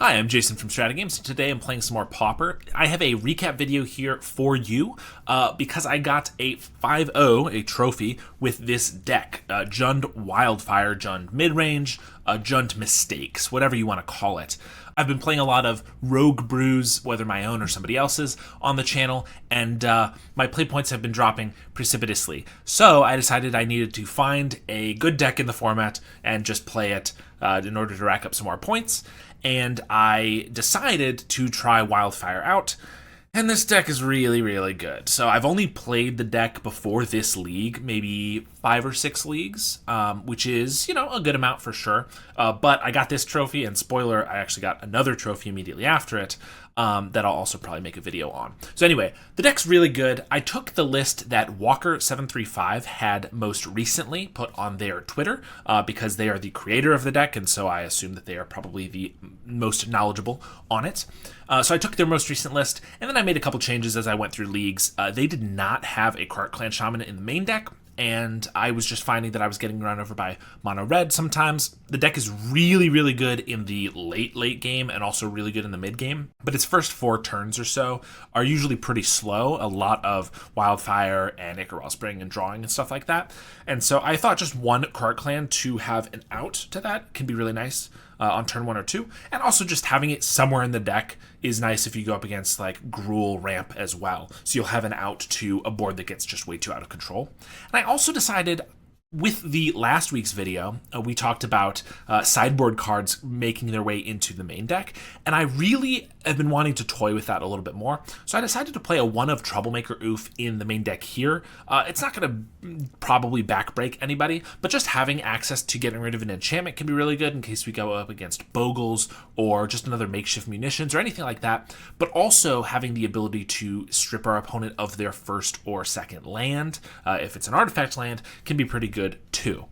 Hi, I'm Jason from StrataGames. Today I'm playing some more Pauper. I have a recap video here for you because I got a 5-0, a trophy, with this deck. Jund Wildfire, Jund Midrange, Jund Mistakes, whatever you want to call it. I've been playing a lot of Rogue Brews, whether my own or somebody else's, on the channel, and my play points have been dropping precipitously. So I decided I needed to find a good deck in the format and just play it in order to rack up some more points. And I decided to try Wildfire out, and this deck is really, really good. So I've only played the deck before this league, maybe 5 or 6 leagues, which is, a good amount for sure. But I got this trophy, and spoiler, I actually got another trophy immediately after it that I'll also probably make a video on. So anyway, the deck's really good. I took the list that Walker735 had most recently put on their Twitter because they are the creator of the deck, and so I assume that they are probably the most knowledgeable on it. So I took their most recent list, and then I made a couple changes as I went through leagues. They did not have a Cart Clan Shaman in the main deck, and I was just finding that I was getting run over by mono red sometimes. The deck is really, really good in the late game and also really good in the mid game, but its first 4 turns or so are usually pretty slow. A lot of Wildfire and Ichor Spring and drawing and stuff like that. And so I thought just one Cart Clan to have an out to that can be really nice on turn 1 or 2. And also just having it somewhere in the deck is nice if you go up against like Gruul ramp as well. So you'll have an out to a board that gets just way too out of control. And I also decided with the last week's video, we talked about sideboard cards making their way into the main deck, and I really have been wanting to toy with that a little bit more. So I decided to play a one of Troublemaker Oof in the main deck here. It's not going to probably backbreak anybody, but just having access to getting rid of an enchantment can be really good in case we go up against Bogles or just another makeshift munitions or anything like that. But also having the ability to strip our opponent of their first or second land, if it's an artifact land, can be pretty good too.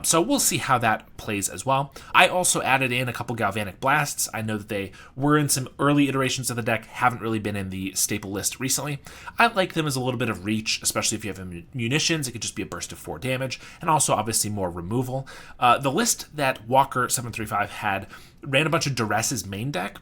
So we'll see how that plays as well. I also added in a couple Galvanic Blasts. I know that they were in some early iterations of the deck, haven't really been in the staple list recently. I like them as a little bit of reach, especially if you have munitions. It could just be a burst of 4 damage, and also obviously more removal. The list that Walker735 had ran a bunch of Dures's main deck,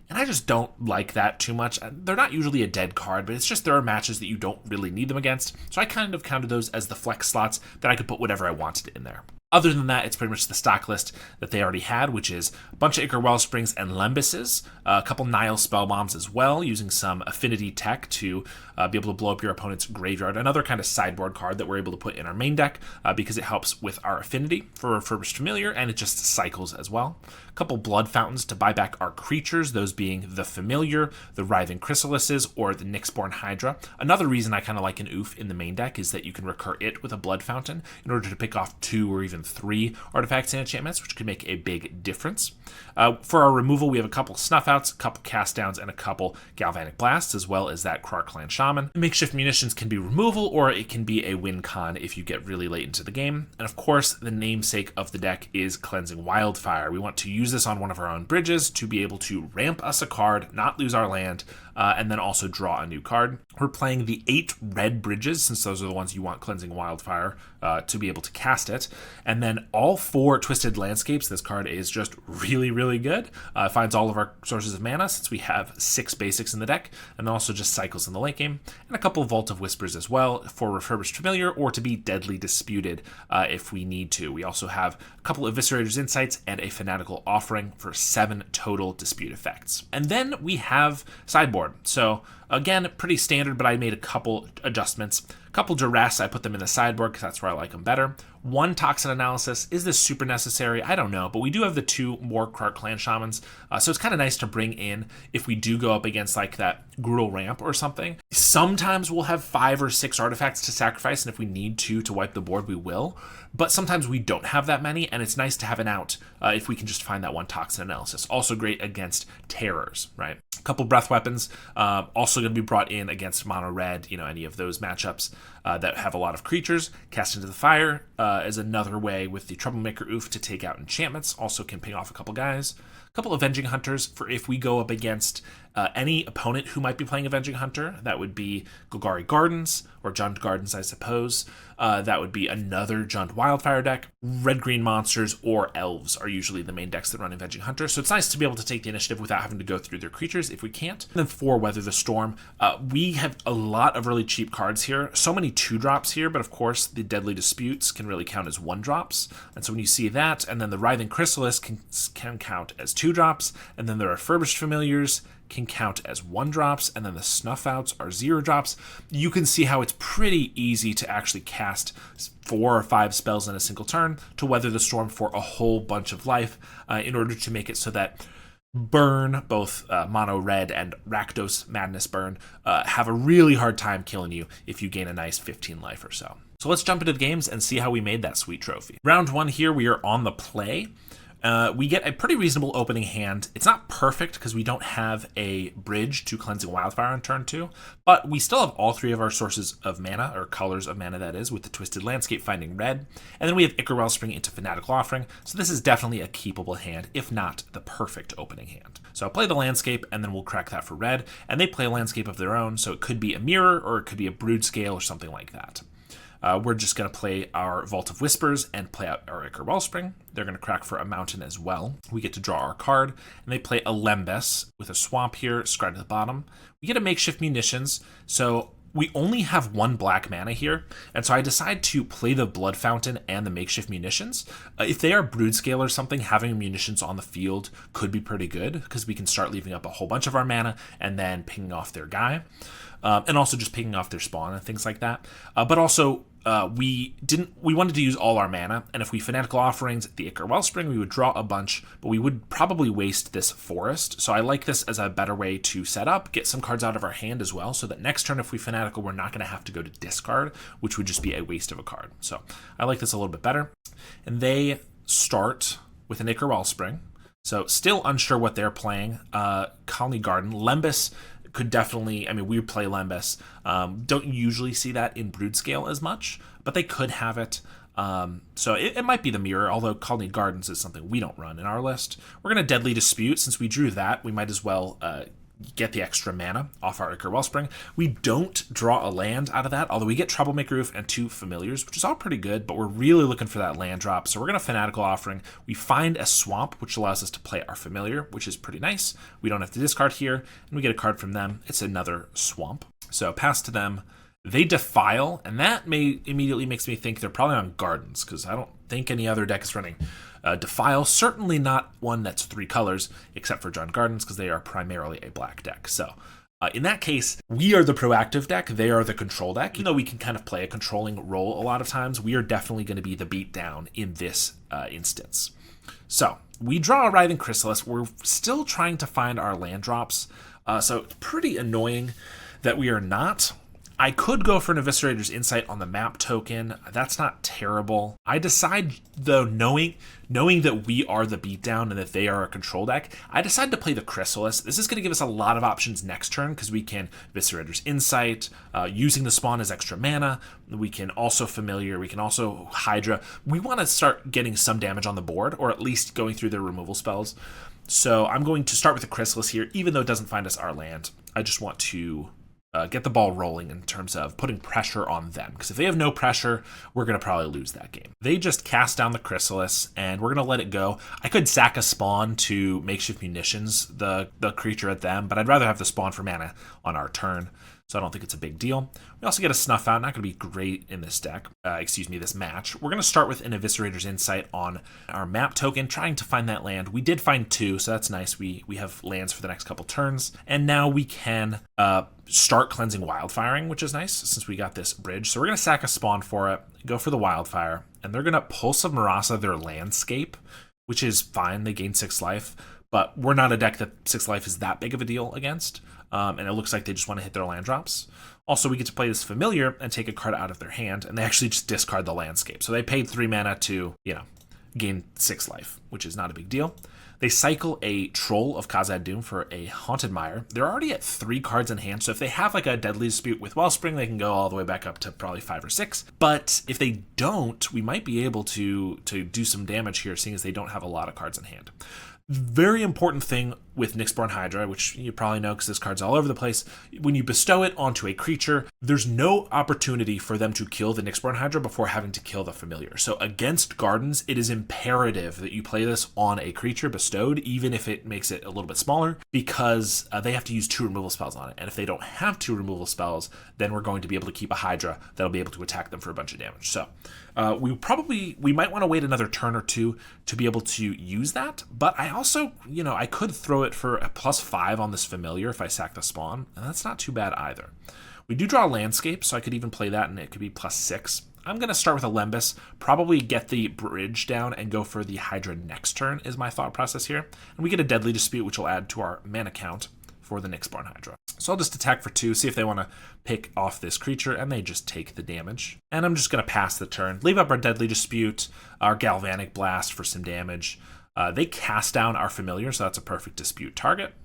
and I just don't like that too much. They're not usually a dead card, but it's just there are matches that you don't really need them against. So I kind of counted those as the flex slots that I could put whatever I wanted in there. Other than that, it's pretty much the stock list that they already had, which is a bunch of Ichor Wellsprings and Lembuses, a couple Nile Spellbombs as well, using some affinity tech to be able to blow up your opponent's graveyard. Another kind of sideboard card that we're able to put in our main deck because it helps with our affinity for Refurbished Familiar, and it just cycles as well. A couple Blood Fountains to buy back our creatures, those being the Familiar, the Writhing Chrysalises, or the Nyxborn Hydra. Another reason I kind of like an Oof in the main deck is that you can recur it with a Blood Fountain in order to pick off 2 or even 3 artifacts and enchantments, which could make a big difference. For our removal, we have a couple Snuff Outs, a couple Cast Downs, and a couple Galvanic Blasts, as well as that Cart Clan Shaman. Makeshift Munitions can be removal, or it can be a win con if you get really late into the game. And of course, the namesake of the deck is Cleansing Wildfire. We want to use this on one of our own bridges to be able to ramp us a card, not lose our land, and then also draw a new card. We're playing the 8 red bridges, since those are the ones you want Cleansing Wildfire to be able to cast it. And then all 4 Twisted Landscapes. This card is just really, really good. It finds all of our sources of mana, since we have 6 basics in the deck, and also just cycles in the late game. And a couple Vault of Whispers as well for Refurbished Familiar, or to be Deadly Disputed if we need to. We also have a couple Eviscerator's Insights and a Fanatical Offering for 7 total dispute effects. And then we have sideboard. So again, pretty standard, but I made a couple adjustments. A couple Duress, I put them in the sideboard because that's where I like them better. 1 Toxin Analysis. Is this super necessary? I don't know, but we do have the 2 more Cart Clan Shamans, so it's kind of nice to bring in if we do go up against like that Gruul ramp or something. Sometimes we'll have 5 or 6 artifacts to sacrifice, and if we need to wipe the board, we will. But sometimes we don't have that many, and it's nice to have an out if we can just find that 1 Toxin Analysis. Also great against terrors, right? A couple Breath Weapons, also going to be brought in against mono red, any of those matchups that have a lot of creatures. Cast into the Fire is another way with the Troublemaker Oof to take out enchantments. Also can ping off a couple guys. A couple Avenging Hunters for if we go up against any opponent who might be playing Avenging Hunter. That would be Golgari Gardens, or Jund Gardens, I suppose. That would be another Jund Wildfire deck. Red-green monsters or elves are usually the main decks that run Avenging Hunter, so it's nice to be able to take the initiative without having to go through their creatures if we can't. And then for Weather the Storm, we have a lot of really cheap cards here. So many 2-drops here, but of course the Deadly Disputes can really count as 1-drops. And so when you see that, and then the Writhing Chrysalis can count as 2-drops, and then the Refurbished Familiars can count as 1-drops, and then the Snuff Outs are 0-drops. You can see how it's pretty easy to actually cast 4 or 5 spells in a single turn to Weather the Storm for a whole bunch of life in order to make it so that Burn, both Mono Red and Rakdos Madness Burn, have a really hard time killing you if you gain a nice 15 life or so. So let's jump into the games and see how we made that sweet trophy. Round 1 here, we are on the play. We get a pretty reasonable opening hand. It's not perfect because we don't have a bridge to Cleansing Wildfire on turn 2, but we still have all 3 of our sources of mana, or colors of mana that is, with the Twisted Landscape finding red, and then we have Ichor Wellspring into Fanatical Offering, so this is definitely a keepable hand, if not the perfect opening hand. So I'll play the Landscape, and then we'll crack that for red, and they play a Landscape of their own, so it could be a Mirror, or it could be a Brood Scale, or something like that. We're just going to play our Vault of Whispers and play out our Ichor Wellspring. They're going to crack for a mountain as well. We get to draw our card, and they play a Lembas with a swamp here, scryed at the bottom. We get a Makeshift Munitions, so we only have 1 black mana here, and so I decide to play the Blood Fountain and the Makeshift Munitions. If they are Brood Scale or something, having munitions on the field could be pretty good, because we can start leaving up a whole bunch of our mana and then pinging off their guy. And also just picking off their spawn and things like that. But also, we wanted to use all our mana, and if we Fanatical Offerings the Ichor Wellspring, we would draw a bunch, but we would probably waste this forest. So I like this as a better way to set up, get some cards out of our hand as well, so that next turn if we Fanatical, we're not going to have to go to discard, which would just be a waste of a card. So I like this a little bit better. And they start with an Ichor Wellspring. So still unsure what they're playing. Colony Garden, Lembas could definitely, I mean, we play Lembas. Don't usually see that in Brood Scale as much, but they could have it. So it might be the Mirror, although Colony Gardens is something we don't run in our list. We're going to Deadly Dispute. Since we drew that, we might as well get the extra mana off our Ichor Wellspring. We don't draw a land out of that, although we get Troublemaker Roof and 2 Familiars, which is all pretty good, but we're really looking for that land drop. So we're going to Fanatical Offering. We find a Swamp, which allows us to play our Familiar, which is pretty nice. We don't have to discard here, and we get a card from them. It's another Swamp. So pass to them. They Defile, and that immediately makes me think they're probably on Gardens, because I don't think any other deck is running Defile. Certainly not one that's 3 colors, except for Jund Gardens, because they are primarily a black deck. So in that case, we are the proactive deck, they are the control deck. Even though we can kind of play a controlling role a lot of times, we are definitely going to be the beatdown in this instance. So we draw a Writhing Chrysalis. We're still trying to find our land drops, so it's pretty annoying that we are not. I could go for an Eviscerator's Insight on the map token. That's not terrible. I decide, though, knowing that we are the beatdown and that they are a control deck, I decide to play the Chrysalis. This is going to give us a lot of options next turn because we can Eviscerator's Insight, using the spawn as extra mana. We can also Familiar. We can also Hydra. We want to start getting some damage on the board, or at least going through their removal spells. So I'm going to start with the Chrysalis here, even though it doesn't find us our land. I just want to get the ball rolling in terms of putting pressure on them, because if they have no pressure, we're going to probably lose that game. They just cast down the Chrysalis, and we're going to let it go. I could sack a spawn to Makeshift Munitions the creature at them, but I'd rather have the spawn for mana on our turn, so I don't think it's a big deal. We also get a Snuff Out, not going to be great in this deck, this match. We're going to start with an Eviscerator's Insight on our map token, trying to find that land. We did find 2, so that's nice. We have lands for the next couple turns, and now we can start Cleansing Wildfiring, which is nice since we got this bridge. So we're going to sack a spawn for it, go for the Wildfire, and they're going to Pulse of Marasa their Landscape, which is fine. They gain 6 life, but we're not a deck that 6 life is that big of a deal against. And it looks like they just want to hit their land drops. Also, we get to play this Familiar and take a card out of their hand, and they actually just discard the Landscape. So they paid 3 mana to, gain 6 life, which is not a big deal. They cycle a Troll of Khazad Dûm for a Haunted Mire. They're already at 3 cards in hand, so if they have like a Deadly Dispute with Wellspring, they can go all the way back up to probably 5 or 6. But if they don't, we might be able to do some damage here, seeing as they don't have a lot of cards in hand. Very important thing with Nyxborn Hydra, which you probably know because this card's all over the place. When you bestow it onto a creature, there's no opportunity for them to kill the Nyxborn Hydra before having to kill the familiar. So against Gardens, it is imperative that you play this on a creature bestowed, even if it makes it a little bit smaller, because they have to use 2 removal spells on it. And if they don't have 2 removal spells, then we're going to be able to keep a Hydra that'll be able to attack them for a bunch of damage. So we might want to wait another turn or two to be able to use that. But I also, I could throw it for a +5 on this familiar if I sack the spawn, and that's not too bad either. We do draw a landscape, so I could even play that and it could be +6. I'm going to start with a Lembas, probably get the bridge down and go for the Hydra next turn is my thought process here. And we get a Deadly Dispute, which will add to our mana count for the Nyxborn Hydra. So I'll just attack for 2, see if they want to pick off this creature, and they just take the damage. And I'm just going to pass the turn, leave up our Deadly Dispute, our Galvanic Blast for some damage. They cast down our familiar, so that's a perfect dispute target.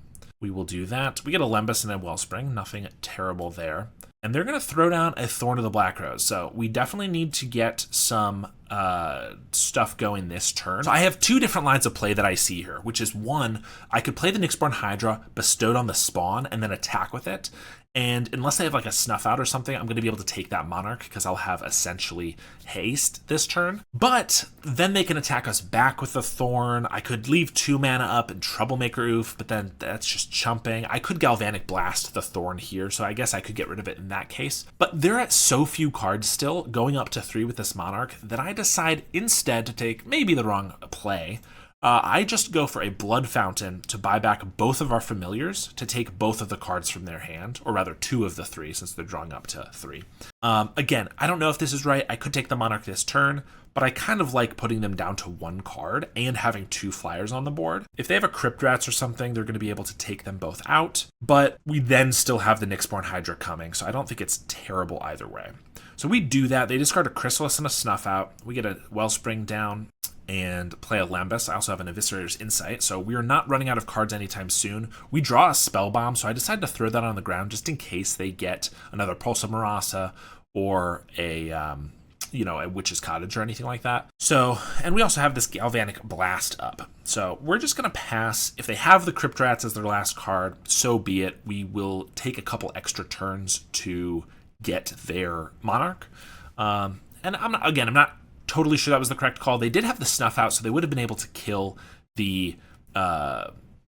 We will do that. We get a Lembas and a Wellspring, nothing terrible there. And they're going to throw down a Thorn of the Black Rose, so we definitely need to get some stuff going this turn. So I have 2 different lines of play that I see here, which is 1, I could play the Nyxborn Hydra bestowed on the spawn and then attack with it. And unless they have like a Snuff Out or something, I'm going to be able to take that Monarch because I'll have essentially haste this turn. But then they can attack us back with the Thorn. I could leave 2 mana up and Troublemaker Oof, but then that's just chumping. I could Galvanic Blast the Thorn here, so I guess I could get rid of it in that case. But they're at so few cards still, going up to 3 with this Monarch, that I decide instead to take maybe the wrong play. I just go for a Blood Fountain to buy back both of our familiars to take both of the cards from their hand, or rather 2 of the 3 since they're drawing up to 3. Again, I don't know if this is right. I could take the Monarch this turn, but I kind of like putting them down to 1 card and having 2 flyers on the board. If they have a Crypt Rats or something, they're going to be able to take them both out, but we then still have the Nyxborn Hydra coming, so I don't think it's terrible either way. So we do that. They discard a Chrysalis and a Snuff Out. We get a Wellspring down and play a Lembas. I also have an Eviscerator's Insight, so we are not running out of cards anytime soon. We draw a Spell Bomb, so I decided to throw that on the ground just in case they get another Pulse of Marasa or a Witch's Cottage or anything like that. So, and we also have this Galvanic Blast up. So we're just going to pass. If they have the Crypt Rats as their last card, so be it. We will take a couple extra turns to get their Monarch. And I'm not totally sure that was the correct call. They did have the Snuff Out, so they would have been able to kill the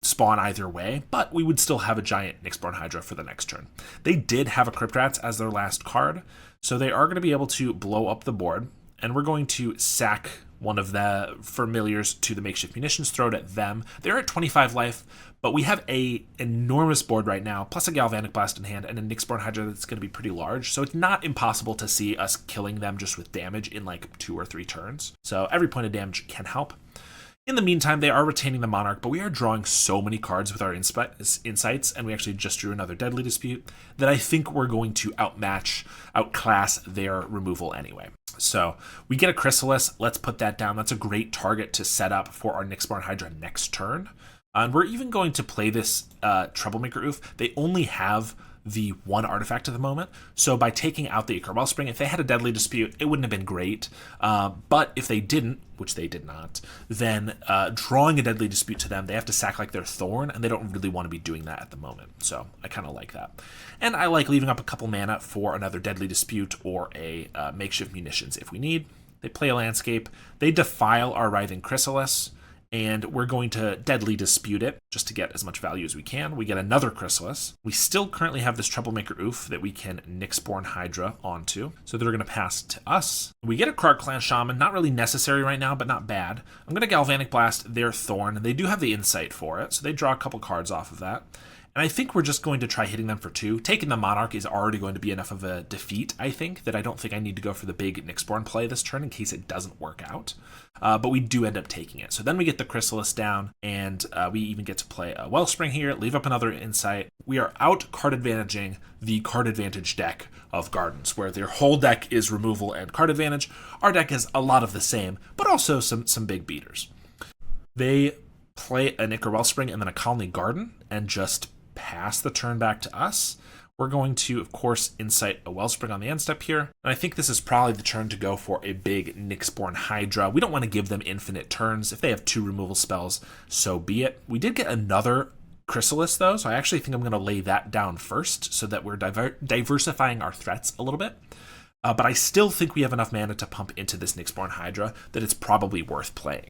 spawn either way, but we would still have a giant Nyxborn Hydra for the next turn. They did have a Crypt Rats as their last card, so they are going to be able to blow up the board, and we're going to sack one of the familiars to the Makeshift Munitions, throw it at them. They're at 25 life, but we have a enormous board right now, plus a Galvanic Blast in hand and a Nyxborn Hydra that's going to be pretty large, so it's not impossible to see us killing them just with damage in like 2 or 3 turns. So every point of damage can help. In the meantime, they are retaining the Monarch, but we are drawing so many cards with our insights, and we actually just drew another Deadly Dispute, that I think we're going to outclass their removal anyway. So we get a Chrysalis. Let's put that down. That's a great target to set up for our Nyxborn Hydra next turn. And we're even going to play this Troublemaker Oof. They only have the 1 artifact at the moment, so by taking out the Ichor Wellspring, if they had a Deadly Dispute, it wouldn't have been great, but if they didn't, which they did not, then drawing a Deadly Dispute to them, they have to sack like their Thorn, and they don't really want to be doing that at the moment, so I kind of like that. And I like leaving up a couple mana for another Deadly Dispute or a Makeshift Munitions if we need. They play a Landscape, they defile our Writhing Chrysalis, and we're going to Deadly Dispute it just to get as much value as we can. We get another Chrysalis. We still currently have this Troublemaker Oof that we can Nyxborn Hydra onto, so they're going to pass to us. We get a Krark Clan Shaman, not really necessary right now, but not bad. I'm going to Galvanic Blast their Thorn, and they do have the Insight for it, so they draw a couple cards off of that. And I think we're just going to try hitting them for 2. Taking the Monarch is already going to be enough of a defeat, I think, that I don't think I need to go for the big Nyxborn play this turn in case it doesn't work out. But we do end up taking it. So then we get the Chrysalis down, and we even get to play a Wellspring here, leave up another Insight. We are out card advantaging the card advantage deck of Gardens, where their whole deck is removal and card advantage. Our deck is a lot of the same, but also some big beaters. They play an Ichor Wellspring and then a Colony Garden, and just pass the turn back to us. We're going to, of course, Insight a Wellspring on the end step here. And I think this is probably the turn to go for a big Nyxborn Hydra. We don't want to give them infinite turns. If they have 2 removal spells, so be it. We did get another Chrysalis, though, so I actually think I'm going to lay that down first so that we're diversifying our threats a little bit. But I still think we have enough mana to pump into this Nyxborn Hydra that it's probably worth playing.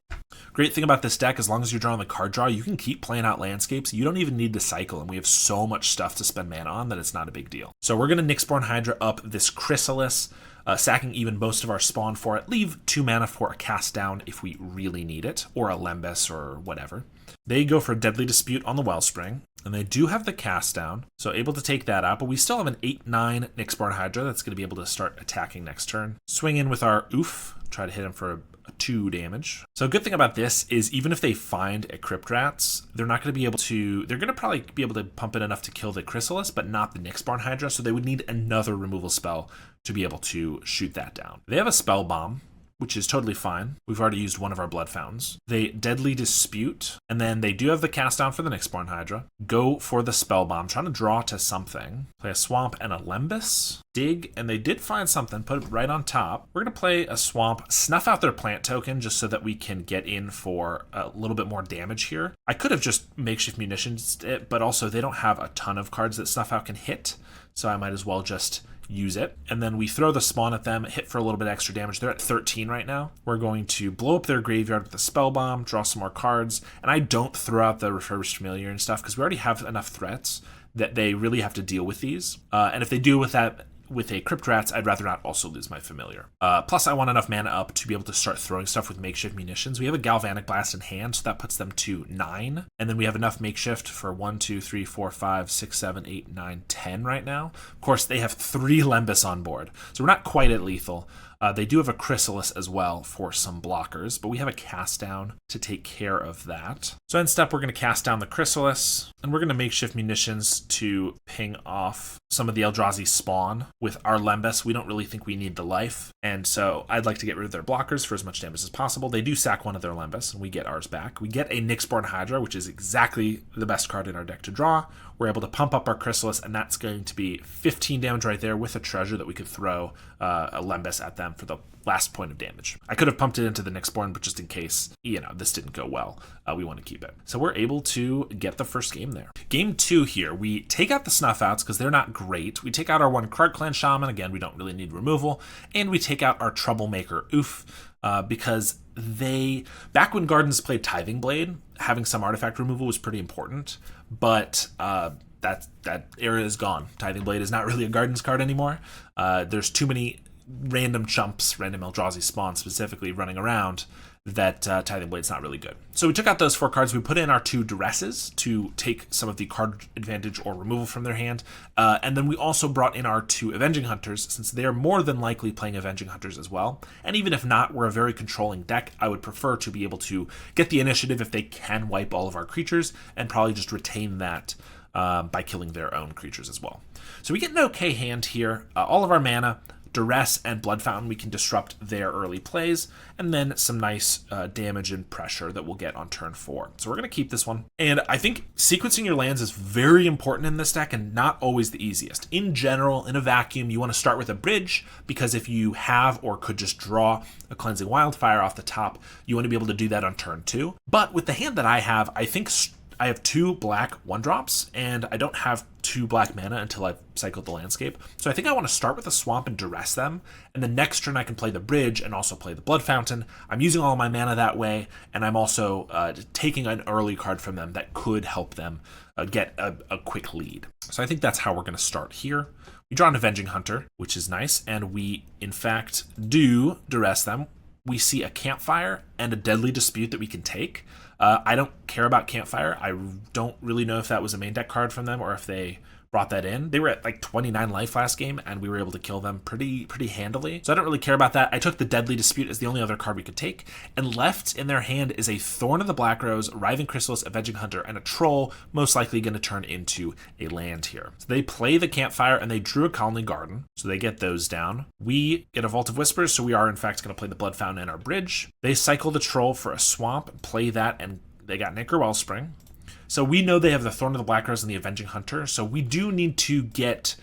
Great thing about this deck, as long as you're drawing the card draw, you can keep playing out landscapes. You don't even need to cycle, and we have so much stuff to spend mana on that it's not a big deal. So we're going to Nyxborn Hydra up this Chrysalis, sacking even most of our spawn for it. Leave 2 mana for a cast down if we really need it, or a Lembas or whatever. They go for Deadly Dispute on the Wellspring, and they do have the cast down, so able to take that out, but we still have an 8/9 Nyxborn Hydra that's going to be able to start attacking next turn. Swing in with our Oof, try to hit him for a 2 damage. So a good thing about this is even if they find a Crypt Rats, they're not going to be able to, they're going to probably be able to pump in enough to kill the Chrysalis, but not the Nyxborn Hydra, so they would need another removal spell to be able to shoot that down. They have a Spell Bomb, which is totally fine. We've already used one of our Blood Fountains. They Deadly Dispute, and then they do have the cast down for the Nyxborn Hydra. Go for the Spell Bomb, trying to draw to something. Play a Swamp and a Lembas. Dig, and they did find something, put it right on top. We're going to play a Swamp, snuff out their plant token just so that we can get in for a little bit more damage here. I could have just Makeshift Munitions it, but also they don't have a ton of cards that snuff out can hit, so I might as well just use it. And then we throw the spawn at them, hit for a little bit extra damage. They're at 13 right now. We're going to blow up their graveyard with the Spell Bomb, draw some more cards, and I don't throw out the Refurbished Familiar and stuff because we already have enough threats that they really have to deal with these. And if they do with that, with a Crypt Rats, I'd rather not also lose my Familiar. Plus, I want enough mana up to be able to start throwing stuff with Makeshift Munitions. We have a Galvanic Blast in hand, so that puts them to 9. And then we have enough Makeshift for 1, 2, 3, 4, 5, 6, 7, 8, 9, 10 right now. Of course, they have 3 Lembas on board, so we're not quite at lethal. They do have a Chrysalis as well for some blockers, but we have a cast down to take care of that. So end step, we're going to cast down the Chrysalis, and we're going to Makeshift Munitions to ping off some of the Eldrazi spawn with our Lembas. We don't really think we need the life, and so I'd like to get rid of their blockers for as much damage as possible. They do sack one of their Lembas, and we get ours back. We get a Nyxborn Hydra, which is exactly the best card in our deck to draw. We're able to pump up our Chrysalis, and that's going to be 15 damage right there with a treasure that we could throw a Lembas at them for the last point of damage. I could have pumped it into the Nyxborn, but just in case, this didn't go well, we want to keep it. So we're able to get the first game there. Game 2 here, we take out the Snuff Outs because they're not great. We take out our 1 Krark Clan Shaman, again, we don't really need removal, and we take out our Troublemaker Oof, because back when Gardens played Tithing Blade, having some artifact removal was pretty important, but that era is gone. Tithing Blade is not really a Gardens card anymore. There's too many random chumps, random Eldrazi spawns specifically, running around that Tithing Blade's not really good. So we took out those 4 cards. We put in our 2 Duresses to take some of the card advantage or removal from their hand. And then we also brought in our 2 Avenging Hunters, since they are more than likely playing Avenging Hunters as well. And even if not, we're a very controlling deck. I would prefer to be able to get the initiative if they can wipe all of our creatures, and probably just retain that by killing their own creatures as well. So we get an okay hand here. All of our mana, Duress and Blood Fountain, we can disrupt their early plays, and then some nice damage and pressure that we'll get on turn 4. So we're going to keep this one. And I think sequencing your lands is very important in this deck and not always the easiest. In general, in a vacuum, you want to start with a bridge, because if you have or could just draw a Cleansing Wildfire off the top, you want to be able to do that on turn 2. But with the hand that I have, I think I have 2 black 1-drops, and I don't have 2 black mana until I've cycled the landscape. So I think I want to start with a Swamp and Duress them, and the next turn I can play the bridge and also play the Blood Fountain. I'm using all my mana that way, and I'm also taking an early card from them that could help them get a quick lead. So I think that's how we're going to start here. We draw an Avenging Hunter, which is nice, and we, in fact, do Duress them. We see a Campfire and a Deadly Dispute that we can take. I don't care about Campfire. I don't really know if that was a main deck card from them or if they brought that in. They were at like 29 life last game, and we were able to kill them pretty handily. So I don't really care about that. I took the Deadly Dispute as the only other card we could take, and left in their hand is a Thorn of the Black Rose, Writhing Chrysalis, Avenging Hunter, and a Troll, most likely going to turn into a land here. So they play the Campfire, and they drew a Colony Garden, so they get those down. We get a Vault of Whispers, so we are in fact going to play the Blood Fountain and our bridge. They cycle the Troll for a Swamp, play that, and they got Nicker Wellspring. So we know they have the Thorn of the Black Rose and the Avenging Hunter, so we do need to get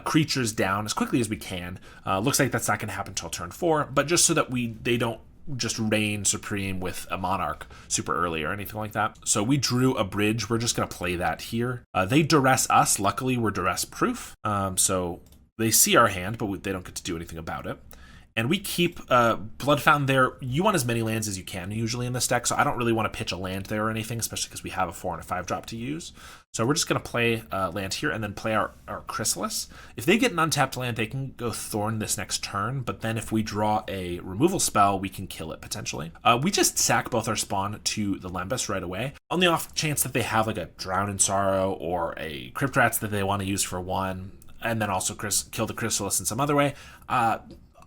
creatures down as quickly as we can. Looks like that's not going to happen until turn 4, but just so that they don't just reign supreme with a Monarch super early or anything like that. So we drew a bridge. We're just going to play that here. They duress us. Luckily, we're duress proof. So they see our hand, but they don't get to do anything about it. And we keep Blood Fountain there. You want as many lands as you can usually in this deck, so I don't really want to pitch a land there or anything, especially because we have a 4 and a 5 drop to use. So we're just going to play land here and then play our Chrysalis. If they get an untapped land, they can go Thorn this next turn, but then if we draw a removal spell, we can kill it potentially. We just sack both our spawn to the Lembas right away, on the off chance that they have like a Drown in Sorrow or a Crypt Rats that they want to use for 1, and then also kill the Chrysalis in some other way.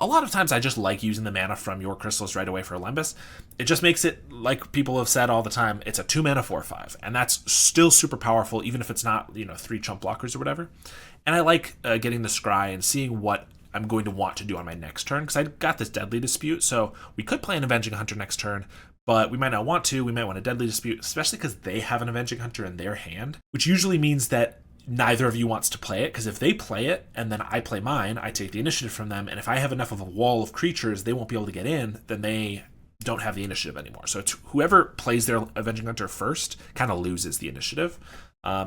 A lot of times I just like using the mana from your Chrysalis right away for Lembas. It just makes it, like people have said all the time, it's a 2 mana 4/5, and that's still super powerful, even if it's not, 3 chump blockers or whatever. And I like getting the scry and seeing what I'm going to want to do on my next turn, because I got this Deadly Dispute, so we could play an Avenging Hunter next turn, but we might not want to. We might want a Deadly Dispute, especially because they have an Avenging Hunter in their hand, which usually means that neither of you wants to play it, because if they play it and then I play mine, I take the initiative from them, and if I have enough of a wall of creatures they won't be able to get in, then they don't have the initiative anymore. So it's whoever plays their Avenging Hunter first kind of loses the initiative.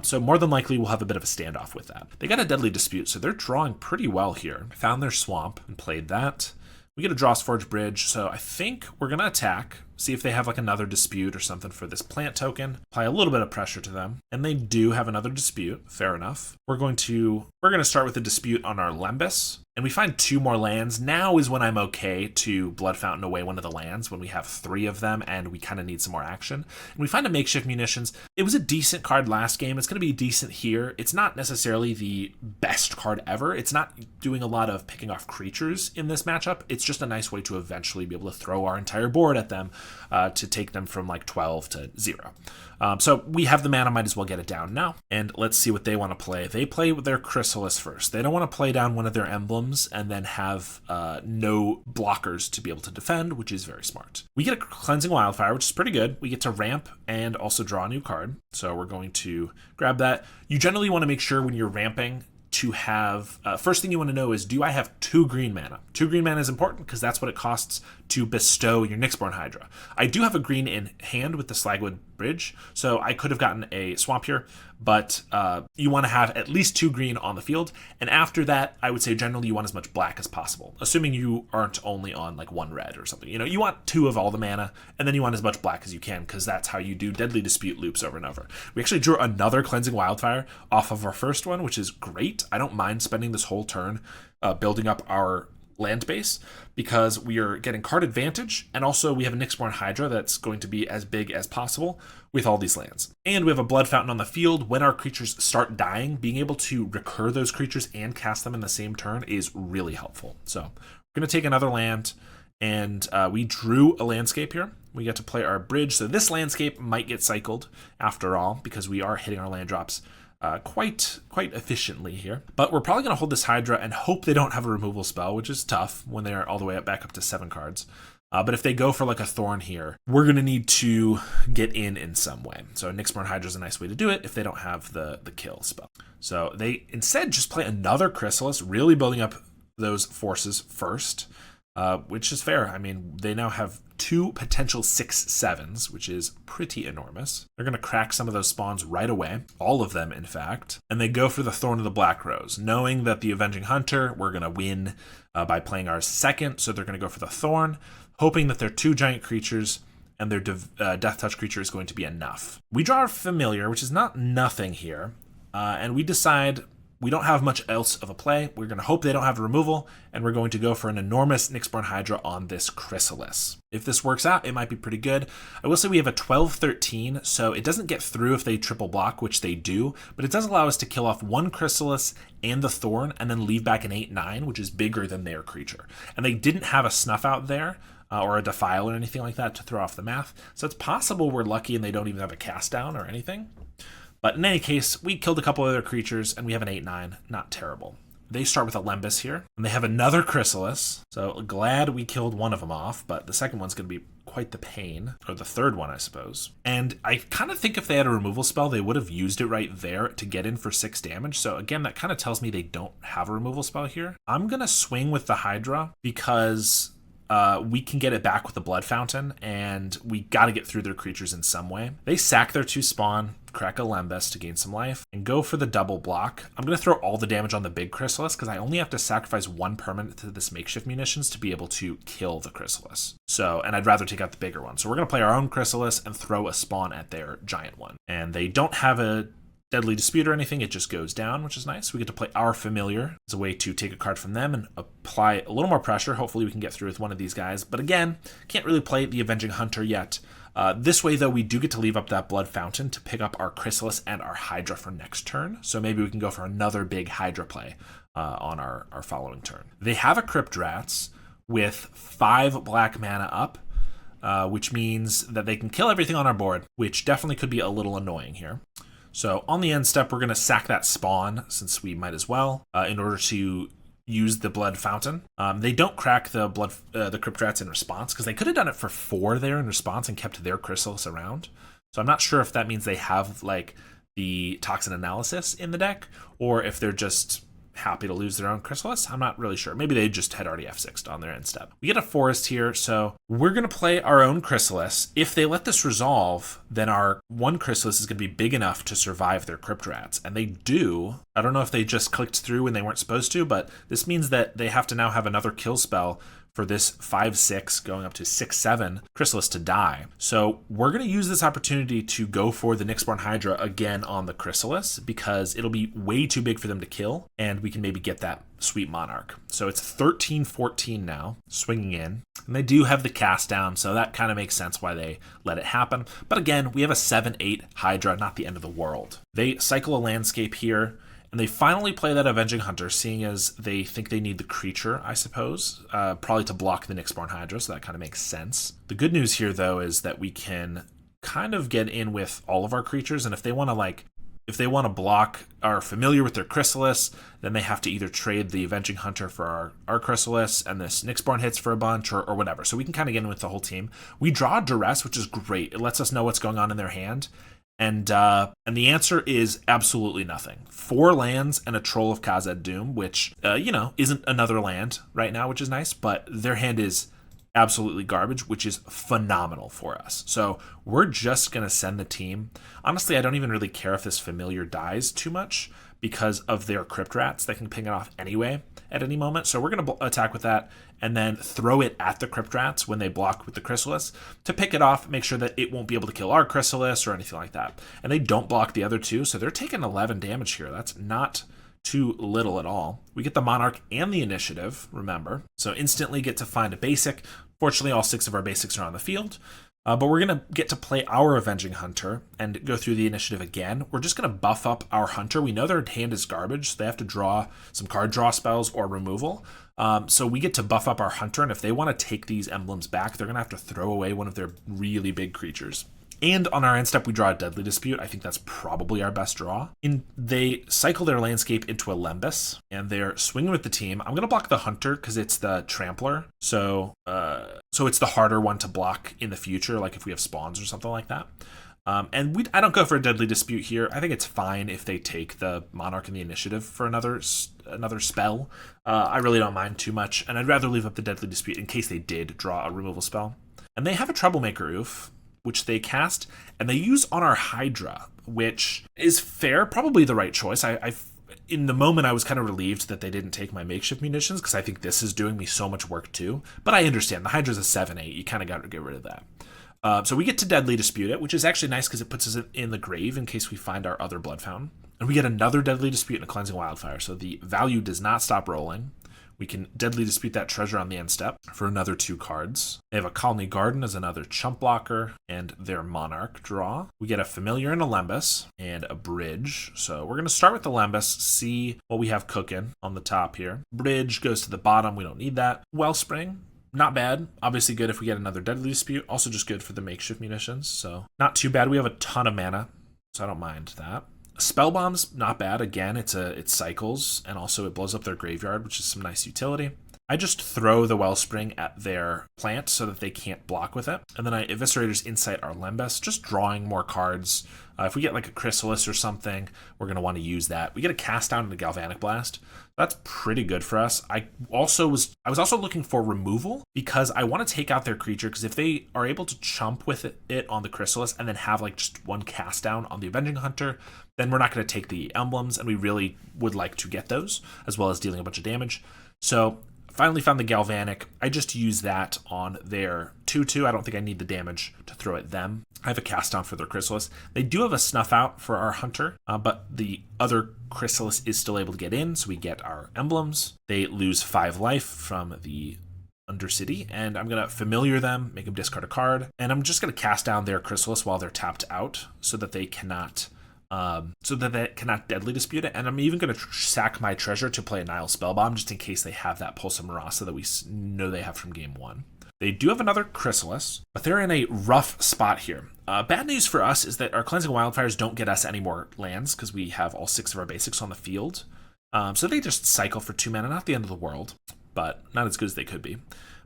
So more than likely we'll have a bit of a standoff with that. They got a Deadly Dispute, so they're drawing pretty well here. Found their swamp and played that. We get a Drawsforge Bridge, so I think we're going to attack, see if they have like another dispute or something for this plant token, apply a little bit of pressure to them, and they do have another dispute, fair enough. We're going to start with a dispute on our Lembas, and we find 2 more lands. Now is when I'm okay to Blood Fountain away one of the lands, when we have 3 of them and we kind of need some more action. And we find a Makeshift Munitions. It was a decent card last game. It's going to be decent here. It's not necessarily the best card ever. It's not doing a lot of picking off creatures in this matchup. It's just a nice way to eventually be able to throw our entire board at them to take them from like 12 to 0. So we have the mana, might as well get it down now. And let's see what they want to play. They play with their Chrysalis first. They don't want to play down one of their emblems and then have no blockers to be able to defend, which is very smart. We get a Cleansing Wildfire, which is pretty good. We get to ramp and also draw a new card. So we're going to grab that. You generally want to make sure when you're ramping to have, first thing you want to know is, do I have 2 green mana? 2 green mana is important because that's what it costs to bestow your Nyxborn Hydra. I do have a green in hand with the Slagwood Bridge, so I could have gotten a swamp here, but you want to have at least 2 green on the field, and after that, I would say generally you want as much black as possible, assuming you aren't only on like 1 red or something. You want 2 of all the mana, and then you want as much black as you can, because that's how you do Deadly Dispute loops over and over. We actually drew another Cleansing Wildfire off of our first one, which is great. I don't mind spending this whole turn building up our land base, because we are getting card advantage, and also we have a Nyxborn Hydra that's going to be as big as possible with all these lands. And we have a Blood Fountain on the field. When our creatures start dying, being able to recur those creatures and cast them in the same turn is really helpful. So we're going to take another land, and we drew a landscape here. We get to play our bridge, so this landscape might get cycled after all, because we are hitting our land drops quite efficiently here. But we're probably going to hold this Hydra and hope they don't have a removal spell, which is tough when they're all the way back up to 7 cards. But if they go for like a Thorn here, we're going to need to get in some way. So Nyxborn Hydra is a nice way to do it if they don't have the kill spell. So they instead just play another Chrysalis, really building up those forces first, which is fair. I mean, they now have 2 potential 6/7s, which is pretty enormous. They're going to crack some of those spawns right away, all of them in fact, and they go for the Thorn of the Black Rose, knowing that the Avenging Hunter, we're going to win by playing our second, so they're going to go for the Thorn, hoping that their 2 giant creatures and their Death Touch creature is going to be enough. We draw our Familiar, which is not nothing here, and we decide we don't have much else of a play. We're going to hope they don't have a removal, and we're going to go for an enormous Nyxborn Hydra on this Chrysalis. If this works out, it might be pretty good. I will say we have a 12-13, so it doesn't get through if they triple block, which they do, but it does allow us to kill off 1 Chrysalis and the Thorn, and then leave back an 8-9, which is bigger than their creature. And they didn't have a Snuff out there, or a Defile or anything like that to throw off the math, so it's possible we're lucky and they don't even have a cast down or anything. But in any case, we killed a couple other creatures, and we have an 8-9. Not terrible. they start with a Lembas here, and they have another Chrysalis. So glad we killed one of them off, but the second one's going to be quite the pain, or the third one, I suppose. And I kind of think if they had a removal spell, they would have used it right there to get in for 6 damage. So again, that kind of tells me they don't have a removal spell here. I'm going to swing with the Hydra because we can get it back with the Blood Fountain, and we got to get through their creatures in some way. They sack their 2 spawn, crack a Lembas to gain some life, and go for the double block. I'm going to throw all the damage on the big Chrysalis because I only have to sacrifice 1 permanent to this makeshift munitions to be able to kill the Chrysalis. So, and I'd rather take out the bigger one. So we're going to play our own Chrysalis and throw a spawn at their giant one. And they don't have a Deadly Dispute or anything, it just goes down, which is nice. We get to play our Familiar as a way to take a card from them and apply a little more pressure. Hopefully we can get through with one of these guys. But again, can't really play the Avenging Hunter yet. This way, though, we do get to leave up that Blood Fountain to pick up our Chrysalis and our Hydra for next turn. So maybe we can go for another big Hydra play on our following turn. They have a Crypt Rats with 5 black mana up, which means that they can kill everything on our board, which definitely could be a little annoying here. So on the end step, we're going to sack that spawn, since we might as well, in order to use the Blood Fountain. They don't crack the Crypt Rats in response, because they could have done it for 4 there in response and kept their Chrysalis around. So I'm not sure if that means they have like the Toxin Analysis in the deck, or if they're just happy to lose their own Chrysalis. I'm not really sure. Maybe they just had already F6'd on their end step. We get a Forest here, so we're going to play our own Chrysalis. If they let this resolve, then our one Chrysalis is going to be big enough to survive their Crypt Rats, and they do. I don't know if they just clicked through when they weren't supposed to, but this means that they have to now have another kill spell for this 5/6 going up to 6/7 Chrysalis to die. So we're going to use this opportunity to go for the Nyxborn Hydra again on the Chrysalis, because it'll be way too big for them to kill, and we can maybe get that sweet Monarch. So it's 13-14 now, swinging in. And they do have the cast down, so that kind of makes sense why they let it happen. But again, we have a 7/8 Hydra, not the end of the world. They cycle a landscape here, and they finally play that Avenging Hunter, seeing as they think they need the creature, I suppose, probably to block the Nyxborn Hydra, so that kind of makes sense. The good news here, though, is that we can kind of get in with all of our creatures, and if they want to block our Familiar with their Chrysalis, then they have to either trade the Avenging Hunter for our Chrysalis, and this Nyxborn hits for a bunch, or whatever. So we can kind of get in with the whole team. We draw Duress, which is great. It lets us know what's going on in their hand. And the answer is absolutely nothing. 4 lands and a Troll of Khazad Doom, which, isn't another land right now, which is nice, but their hand is absolutely garbage, which is phenomenal for us. So we're just going to send the team. Honestly, I don't even really care if this Familiar dies too much, because of their Crypt Rats. They can ping it off anyway at any moment. So we're going to attack with that and then throw it at the Crypt Rats when they block with the Chrysalis to pick it off, make sure that it won't be able to kill our Chrysalis or anything like that. And they don't block the other 2, so they're taking 11 damage here. That's not too little at all. We get the Monarch and the Initiative, remember. So instantly get to find a basic. Fortunately, all 6 of our basics are on the field. But we're going to get to play our Avenging Hunter and go through the initiative again. We're just going to buff up our Hunter. We know their hand is garbage, so they have to draw some card draw spells or removal. So we get to buff up our Hunter, and if they want to take these emblems back, they're going to have to throw away one of their really big creatures. And on our end step, we draw a Deadly Dispute. I think that's probably our best draw. They cycle their landscape into a Lembas, and they're swinging with the team. I'm going to block the Hunter because it's the Trampler. So it's the harder one to block in the future, like if we have spawns or something like that. I don't go for a Deadly Dispute here. I think it's fine if they take the Monarch and the Initiative for another spell. I really don't mind too much, and I'd rather leave up the Deadly Dispute in case they did draw a removal spell. And they have a Troublemaker Oof, which they cast, and they use on our Hydra, which is fair, probably the right choice. In the moment, I was kind of relieved that they didn't take my makeshift munitions, because I think this is doing me so much work too. But I understand, the Hydra's a 7/8, you kind of got to get rid of that. So we get to Deadly Dispute it, which is actually nice because it puts us in the grave in case we find our other Blood Fountain. And we get another Deadly Dispute and a Cleansing Wildfire, so the value does not stop rolling. We can Deadly Dispute that treasure on the end step for another 2 cards. They have a Colony Garden as another chump blocker, and their Monarch draw. We get a Familiar and a Lembas, and a Bridge. So we're going to start with the Lembas, see what we have cooking on the top here. Bridge goes to the bottom, we don't need that. Wellspring, not bad. Obviously good if we get another Deadly Dispute. Also just good for the makeshift munitions, so not too bad. We have a ton of mana, so I don't mind that. Spell Bomb's not bad. Again, it cycles, and also it blows up their graveyard, which is some nice utility. I just throw the Wellspring at their plant so that they can't block with it. And then I Eviscerator's Insight our Lembas, just drawing more cards. If we get like a Chrysalis or something, we're going to want to use that. We get a Cast Down and a Galvanic Blast. That's pretty good for us. I was also looking for removal because I want to take out their creature, because if they are able to chump with it on the Chrysalis and then have like just one Cast Down on the Avenging Hunter, then we're not going to take the emblems, and we really would like to get those, as well as dealing a bunch of damage. So finally found the Galvanic. I just use that on their 2/2. I don't think I need the damage to throw at them. I have a Cast Down for their Chrysalis. They do have a Snuff Out for our Hunter, but the other Chrysalis is still able to get in, so we get our emblems. They lose 5 life from the Undercity, and I'm going to Familiar them, make them discard a card, and I'm just going to Cast Down their Chrysalis while they're tapped out so that they cannot deadly dispute it. And I'm even going to sack my treasure to play a Nile Spellbomb just in case they have that Pulse of Marasa that we know they have from game 1. They do have another Chrysalis, but they're in a rough spot here. Bad news for us is that our Cleansing Wildfires don't get us any more lands because we have all 6 of our basics on the field. So they just cycle for 2 mana, not the end of the world, but not as good as they could be.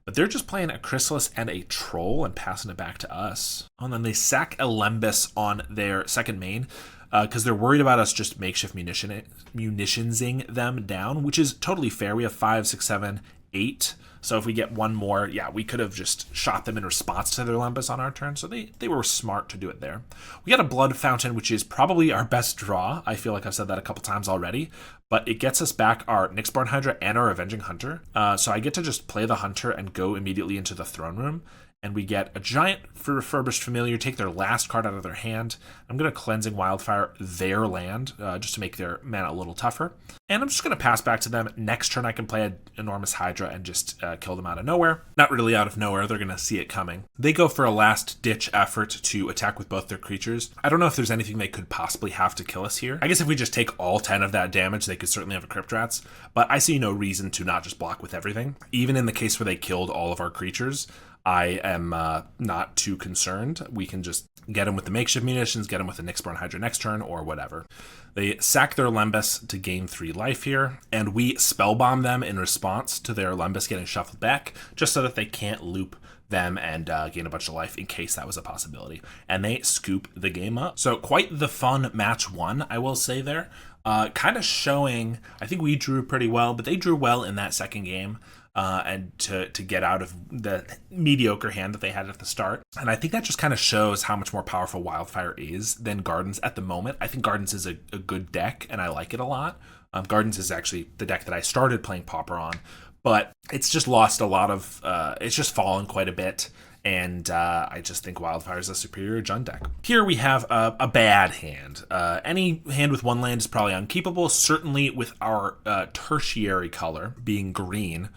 But they're just playing a Chrysalis and a Troll and passing it back to us. And then they sack a Lembas on their second main, because they're worried about us just makeshift munitionsing them down, which is totally fair. We have 5, 6, 7, 8. So if we get one more, yeah, we could have just shot them in response to their Lembas on our turn. So they were smart to do it there. We got a Blood Fountain, which is probably our best draw. I feel like I've said that a couple times already. But it gets us back our Nyxborn Hydra and our Avenging Hunter. So I get to just play the Hunter and go immediately into the Throne Room. And we get a giant for Refurbished Familiar, take their last card out of their hand. I'm going to Cleansing Wildfire their land, just to make their mana a little tougher. And I'm just going to pass back to them. Next turn I can play an Enormous Hydra and just kill them out of nowhere. Not really out of nowhere, they're going to see it coming. They go for a last ditch effort to attack with both their creatures. I don't know if there's anything they could possibly have to kill us here. I guess if we just take all 10 of that damage, they could certainly have a Crypt Rats. But I see no reason to not just block with everything. Even in the case where they killed all of our creatures, I am not too concerned. We can just get them with the makeshift munitions, get them with the Nyxborn Hydra next turn, or whatever. They sack their Lembas to gain 3 life here, and we Spellbomb them in response to their Lembas getting shuffled back, just so that they can't loop them and gain a bunch of life in case that was a possibility. And they scoop the game up. So quite the fun match 1, I will say there. Kind of showing, I think we drew pretty well, but they drew well in that second game. And to get out of the mediocre hand that they had at the start. And I think that just kind of shows how much more powerful Wildfire is than Gardens at the moment. I think Gardens is a good deck, and I like it a lot. Gardens is actually the deck that I started playing Pauper on, but it's just lost a lot of, it's just fallen quite a bit. And I just think Wildfire is a superior Jund deck. Here we have a bad hand. Any hand with 1 land is probably unkeepable, certainly with our tertiary color being green.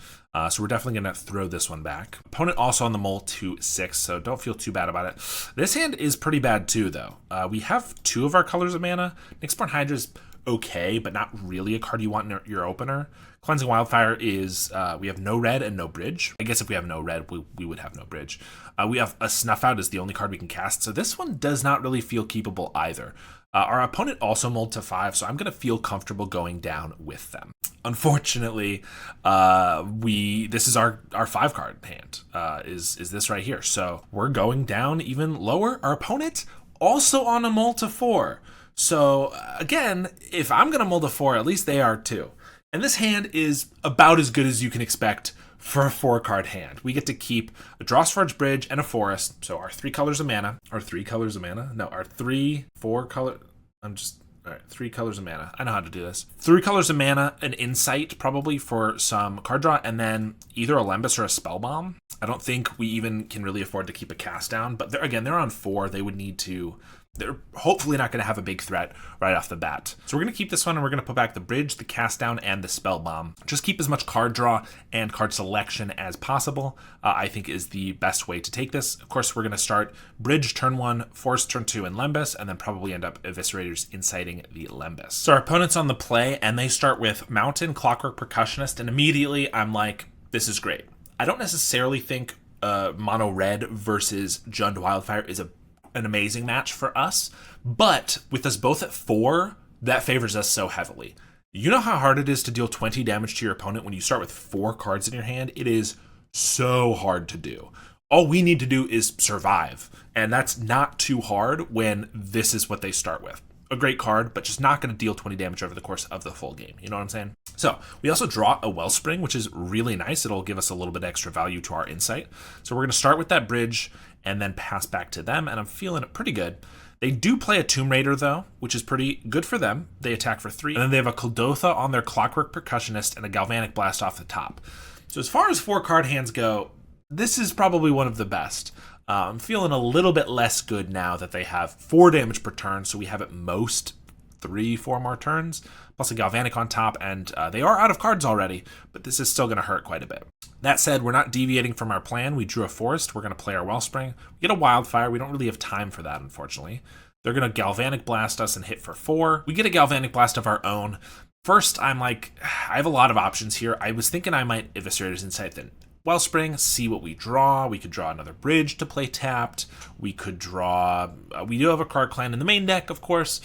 So we're definitely going to throw this one back. Opponent also on the mull to 6, so don't feel too bad about it. This hand is pretty bad too, though. We have 2 of our colors of mana. Nyxborn Hydra is okay, but not really a card you want in your opener. Cleansing Wildfire is, we have no red and no bridge. I guess if we have no red, we would have no bridge. We have a Snuff Out is the only card we can cast, so this one does not really feel keepable either. Our opponent also mulled to 5, so I'm going to feel comfortable going down with them. Unfortunately, this is our 5 card hand, is this right here. So we're going down even lower. Our opponent also on a mull to 4. So again, if I'm going to mull to 4, at least they are too. And this hand is about as good as you can expect for a 4-card hand. We get to keep a Drawsforge Bridge and a Forest. So our 3 colors of mana. Our 3 colors of mana? No, our 4 color... All right, 3 colors of mana. I know how to do this. 3 colors of mana, an Insight probably for some card draw, and then either a Lembas or a Spellbomb. I don't think we even can really afford to keep a Cast Down, but they're on 4. They would need to... They're hopefully not going to have a big threat right off the bat. So we're going to keep this one, and we're going to put back the Bridge, the Cast Down, and the Spellbomb. Just keep as much card draw and card selection as possible, I think is the best way to take this. Of course, we're going to start Bridge turn 1, Force turn 2, and Lembas, and then probably end up Eviscerators inciting the Lembas. So our opponent's on the play, and they start with Mountain, Clockwork Percussionist, and immediately I'm like, this is great. I don't necessarily think Mono Red versus Jund Wildfire is an amazing match for us, but with us both at 4, that favors us so heavily. You know how hard it is to deal 20 damage to your opponent when you start with 4 cards in your hand? It is so hard to do. All we need to do is survive, and that's not too hard when this is what they start with. A great card, but just not going to deal 20 damage over the course of the full game. You know what I'm saying? So we also draw a Wellspring, which is really nice. It'll give us a little bit extra value to our insight. So we're going to start with that bridge and then pass back to them, and I'm feeling it pretty good. They do play a Tomb Raider, though, which is pretty good for them. They attack for 3, and then they have a Kuldotha on their Clockwork Percussionist and a Galvanic Blast off the top. So as far as 4-card hands go, this is probably one of the best. I'm feeling a little bit less good now that they have 4 damage per turn, so we have at most 3-4 more turns, plus a Galvanic on top, and they are out of cards already, but this is still going to hurt quite a bit. That said, we're not deviating from our plan. We drew a Forest. We're going to play our Wellspring. We get a Wildfire. We don't really have time for that, unfortunately. They're going to Galvanic Blast us and hit for 4. We get a Galvanic Blast of our own. First, I'm like, I have a lot of options here. I was thinking I might Eviscerator's Insight, then Wellspring, see what we draw. We could draw another bridge to play tapped. We could draw... we do have a card clan in the main deck, of course.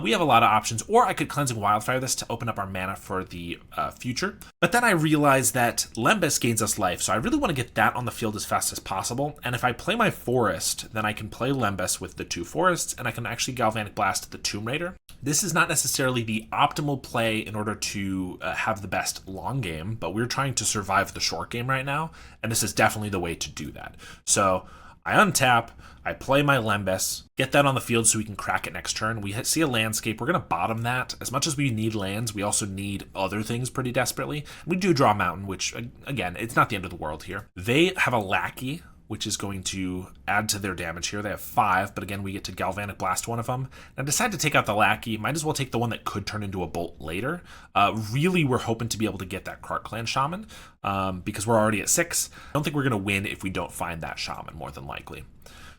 We have a lot of options. Or I could Cleansing Wildfire this to open up our mana for the future. But then I realized that Lembas gains us life, so I really want to get that on the field as fast as possible. And if I play my Forest, then I can play Lembas with the 2 Forests, and I can actually Galvanic Blast the Tomb Raider. This is not necessarily the optimal play in order to have the best long game, but we're trying to survive the short game right now, and this is definitely the way to do that. So I untap, I play my Lembas, get that on the field so we can crack it next turn. We see a landscape, we're going to bottom that. As much as we need lands, we also need other things pretty desperately. We do draw a mountain, which, again, it's not the end of the world here. They have a Lackey, which is going to add to their damage here. They have 5, but again, we get to Galvanic Blast one of them. And I decided to take out the Lackey. Might as well take the one that could turn into a Bolt later. Really, we're hoping to be able to get that Cart Clan Shaman because we're already at 6. I don't think we're going to win if we don't find that Shaman, more than likely.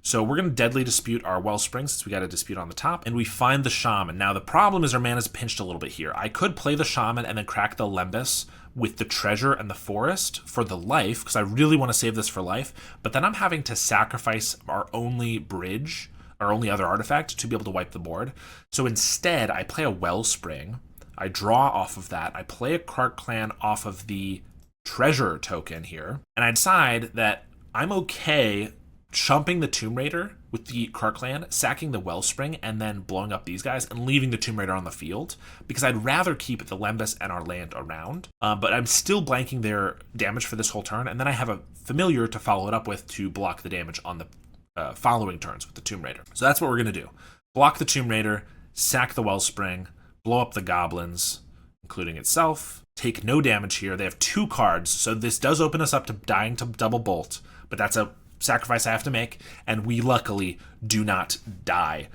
So we're going to Deadly Dispute our Wellspring since we got a Dispute on the top, and we find the Shaman. Now, the problem is our mana's pinched a little bit here. I could play the Shaman and then crack the Lembas with the Treasure and the Forest for the life, because I really want to save this for life, but then I'm having to sacrifice our only bridge, our only other artifact, to be able to wipe the board. So instead, I play a Wellspring, I draw off of that, I play a Cart Clan off of the Treasure token here, and I decide that I'm okay chumping the Tomb Raider with the Cart Clan, sacking the Wellspring, and then blowing up these guys and leaving the Tomb Raider on the field, because I'd rather keep the Lembas and our land around, but I'm still blanking their damage for this whole turn, and then I have a Familiar to follow it up with to block the damage on the following turns with the Tomb Raider. So that's what we're going to do. Block the Tomb Raider, sack the Wellspring, blow up the Goblins, including itself, take no damage here. They have 2 cards, so this does open us up to dying to double bolt, but that's a sacrifice I have to make, and we luckily do not die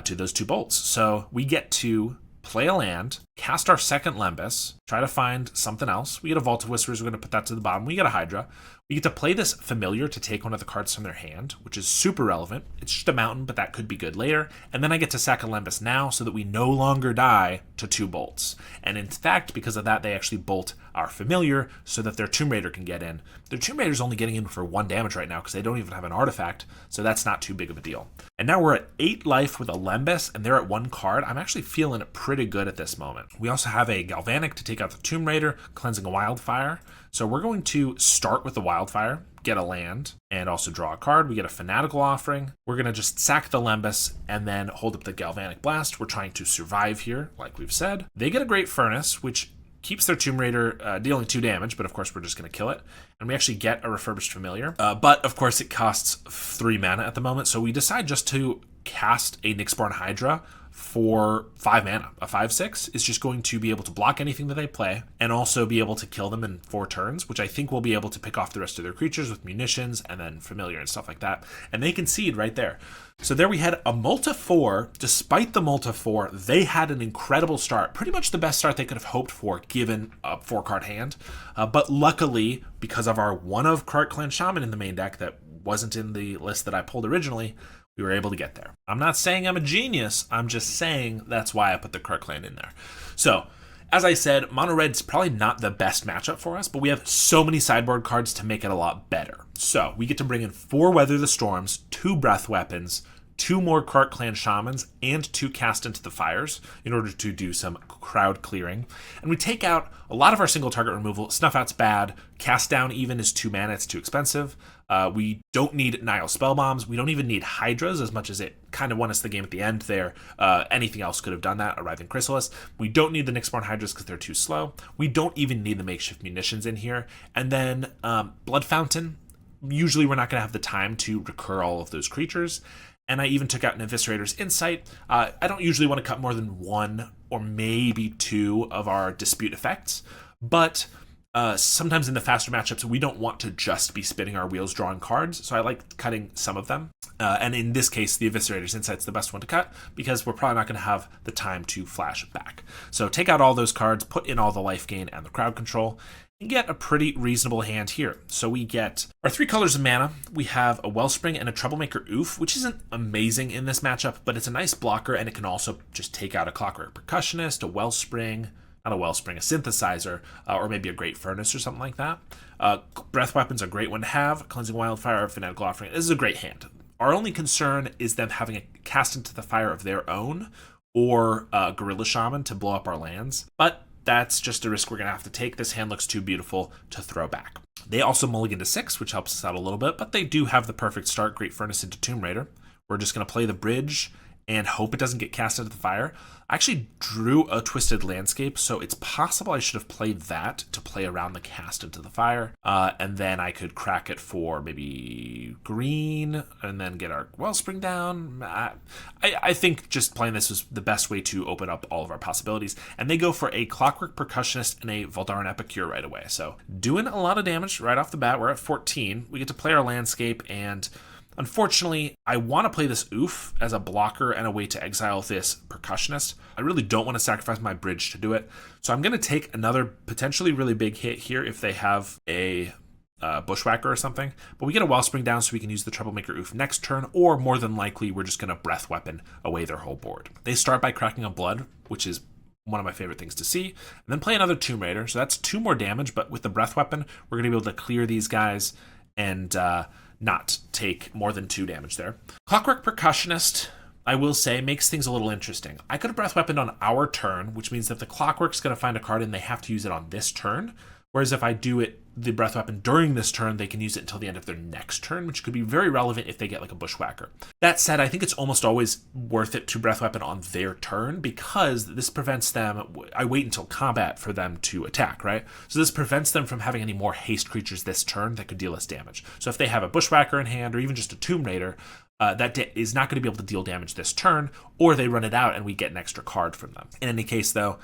to those 2 bolts. So we get to play a land, cast our second Lembas, try to find something else. We get a Vault of Whispers, we're going to put that to the bottom. We get a Hydra. We get to play this Familiar to take one of the cards from their hand, which is super relevant. It's just a mountain, but that could be good later. And then I get to sack a Lembas now so that we no longer die to 2 bolts. And in fact, because of that, they actually bolt our Familiar so that their Tomb Raider can get in. Their Tomb Raider's only getting in for 1 damage right now because they don't even have an artifact, so that's not too big of a deal. And now we're at 8 life with a Lembas, and they're at 1 card. I'm actually feeling pretty good at this moment. We also have a Galvanic to take out the Tomb Raider, Cleansing a Wildfire. So we're going to start with the Wildfire, get a land, and also draw a card. We get a Fanatical Offering. We're going to just sack the Lembas and then hold up the Galvanic Blast. We're trying to survive here, like we've said. They get a Great Furnace, which keeps their Tomb Raider dealing 2 damage, but of course we're just going to kill it. And we actually get a Refurbished Familiar. But of course it costs 3 mana at the moment, so we decide just to cast a Nyxborn Hydra for 5 mana. A 5/6 is just going to be able to block anything that they play and also be able to kill them in 4 turns, which I think will be able to pick off the rest of their creatures with munitions and then Familiar and stuff like that. And they concede right there. So there we had a Multa 4. Despite the Multa 4, they had an incredible start. Pretty much the best start they could have hoped for given a 4-card hand. But luckily, because of our one of Cart Clan Shaman in the main deck that wasn't in the list that I pulled originally, we were able to get there. I'm not saying I'm a genius. I'm just saying that's why I put the Cart Clan in there. So, as I said, Mono Red's probably not the best matchup for us, but we have so many sideboard cards to make it a lot better. So, we get to bring in 4 Weather the Storms, 2 Breath Weapons, 2 more Cart Clan Shamans, and 2 Cast Into the Fires in order to do some crowd clearing. And we take out a lot of our single target removal. Snuff Out's bad. Cast Down even is 2 mana. It's too expensive. We don't need Nile Spell Bombs. We don't even need Hydras as much as it kind of won us the game at the end there. Anything else could have done that. A Writhing Chrysalis. We don't need the Nyxborn Hydras because they're too slow. We don't even need the makeshift munitions in here. And then Blood Fountain. Usually we're not going to have the time to recur all of those creatures. And I even took out an Eviscerator's Insight. I don't usually want to cut more than 1 or maybe 2 of our dispute effects, but sometimes in the faster matchups, we don't want to just be spinning our wheels drawing cards, so I like cutting some of them. And in this case, the Eviscerator's Insight's the best one to cut because we're probably not going to have the time to flash back. So take out all those cards, put in all the life gain and the crowd control, and get a pretty reasonable hand here. So we get our 3 colors of mana. We have a Wellspring and a Troublemaker Oof, which isn't amazing in this matchup, but it's a nice blocker, and it can also just take out a Clockwork Percussionist, a Wellspring, not a Wellspring, a Synthesizer, or maybe a Great Furnace or something like that. Breath Weapon's a great one to have. Cleansing Wildfire, Fanatical Offering. This is a great hand. Our only concern is them having a Cast Into the Fire of their own, or Gorilla Shaman to blow up our lands. But that's just a risk we're going to have to take. This hand looks too beautiful to throw back. They also mulligan to 6, which helps us out a little bit, but they do have the perfect start, Great Furnace into Tomb Raider. We're just going to play the bridge and hope it doesn't get cast into the fire. I actually drew a Twisted Landscape, so it's possible I should have played that to play around the cast into the fire, and then I could crack it for maybe green, and then get our Wellspring down. I think just playing this was the best way to open up all of our possibilities, and they go for a Clockwork Percussionist and a Valdaran Epicure right away, so doing a lot of damage right off the bat. We're at 14. We get to play our landscape, and unfortunately, I want to play this Oof as a blocker and a way to exile this Percussionist. I really don't want to sacrifice my bridge to do it. So I'm going to take another potentially really big hit here if they have a Bushwhacker or something. But we get a Wellspring down so we can use the Troublemaker Oof next turn, or more than likely, we're just going to Breath Weapon away their whole board. They start by cracking a Blood, which is one of my favorite things to see, and then play another Tomb Raider. So that's 2 more damage, but with the Breath Weapon, we're going to be able to clear these guys and not take more than 2 damage there. Clockwork Percussionist, I will say, makes things a little interesting. I could have Breath Weaponed on our turn, which means that the Clockwork's going to find a card and they have to use it on this turn. Whereas if I do it, the Breath Weapon during this turn, they can use it until the end of their next turn, which could be very relevant if they get like a Bushwhacker. That said, I think it's almost always worth it to Breath Weapon on their turn because this prevents them, I wait until combat for them to attack, right? So this prevents them from having any more haste creatures this turn that could deal us damage. So if they have a Bushwhacker in hand or even just a Tomb Raider, that is not going to be able to deal damage this turn, or they run it out and we get an extra card from them. In any case, though,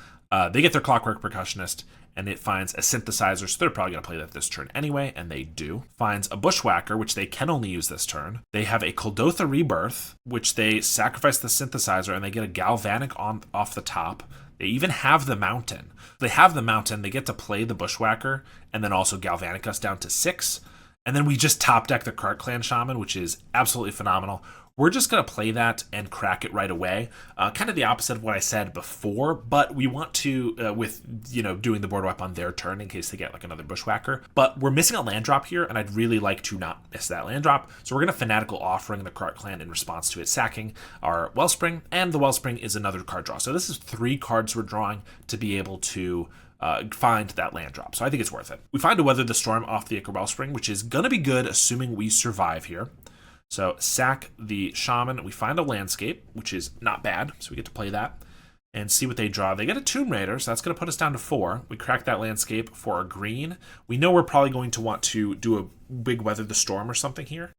they get their Clockwork Percussionist, and it finds a Synthesizer, so they're probably going to play that this turn anyway, and they do. Finds a Bushwhacker, which they can only use this turn. They have a Kuldotha Rebirth, which they sacrifice the Synthesizer, and they get a Galvanic off the top. They even have the Mountain. They have the Mountain, they get to play the Bushwhacker, and then also Galvanic us down to 6. And then we just top deck the Cart Clan Shaman, which is absolutely phenomenal. We're just going to play that and crack it right away. Kind of the opposite of what I said before, but we want to, with, doing the board wipe on their turn in case they get like another Bushwhacker. But we're missing a land drop here, and I'd really like to not miss that land drop. So we're going to Fanatical Offering the Cart Clan in response to it sacking our Wellspring, and the Wellspring is another card draw. So this is 3 cards we're drawing to be able to find that land drop. So I think it's worth it. We find a Weather the Storm off the Ichor Wellspring, which is going to be good assuming we survive here. So sack the Shaman, we find a Landscape, which is not bad, so we get to play that and see what they draw. They get a Tomb Raider, so that's going to put us down to 4. We crack that Landscape for a green. We know we're probably going to want to do a big Weather the Storm or something here.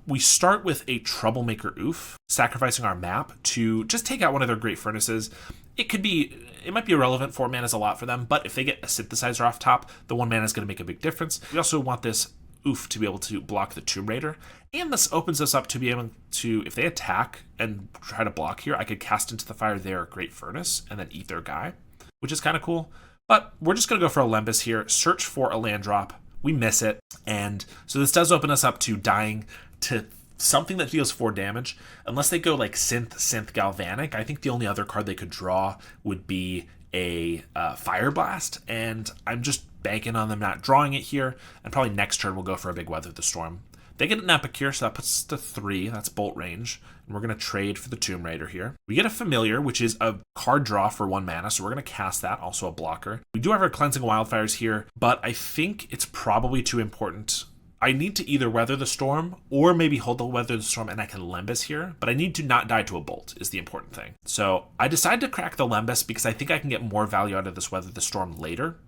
We start with a Troublemaker Oof, sacrificing our map to just take out one of their Great Furnaces. It might be irrelevant. 4 mana is a lot for them, but if they get a Synthesizer off top, the 1 mana is going to make a big difference. We also want this Oof to be able to block the Tomb Raider, and this opens us up to be able to, if they attack and try to block here, I could cast into the fire their Great Furnace and then eat their guy, which is kind of cool. But we're just going to go for a Lembas here, search for a land drop. We miss it, and so this does open us up to dying to something that deals 4 damage. Unless they go like Synth Galvanic, I think the only other card they could draw would be a Fire Blast, and I'm just banking on them not drawing it here, and probably next turn we'll go for a big Weather the Storm. They get an Epicure, so that puts us to 3. That's bolt range. And we're going to trade for the Tomb Raider here. We get a Familiar, which is a card draw for 1 mana, so we're going to cast that, also a blocker. We do have our Cleansing Wildfires here, but I think it's probably too important. I need to either Weather the Storm or maybe hold the Weather the Storm and I can Lembus here, but I need to not die to a Bolt is the important thing. So I decided to crack the Lembus because I think I can get more value out of this Weather the Storm later.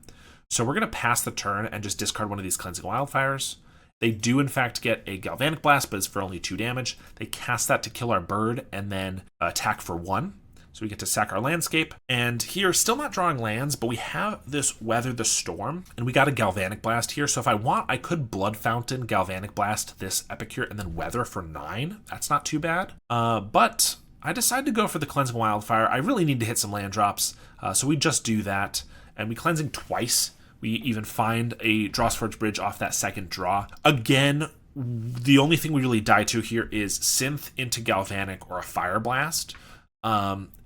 So we're going to pass the turn and just discard one of these Cleansing Wildfires. They do, in fact, get a Galvanic Blast, but it's for only 2 damage. They cast that to kill our bird and then attack for 1. So we get to sack our landscape. And here, still not drawing lands, but we have this Weather the Storm, and we got a Galvanic Blast here. So if I want, I could Blood Fountain, Galvanic Blast this Epicure, and then Weather for 9. That's not too bad. But I decided to go for the Cleansing Wildfire. I really need to hit some land drops, so we just do that. And we Cleansing twice. We even find a Drawsforge Bridge off that second draw. Again, the only thing we really die to here is Synth into Galvanic or a Fire Blast.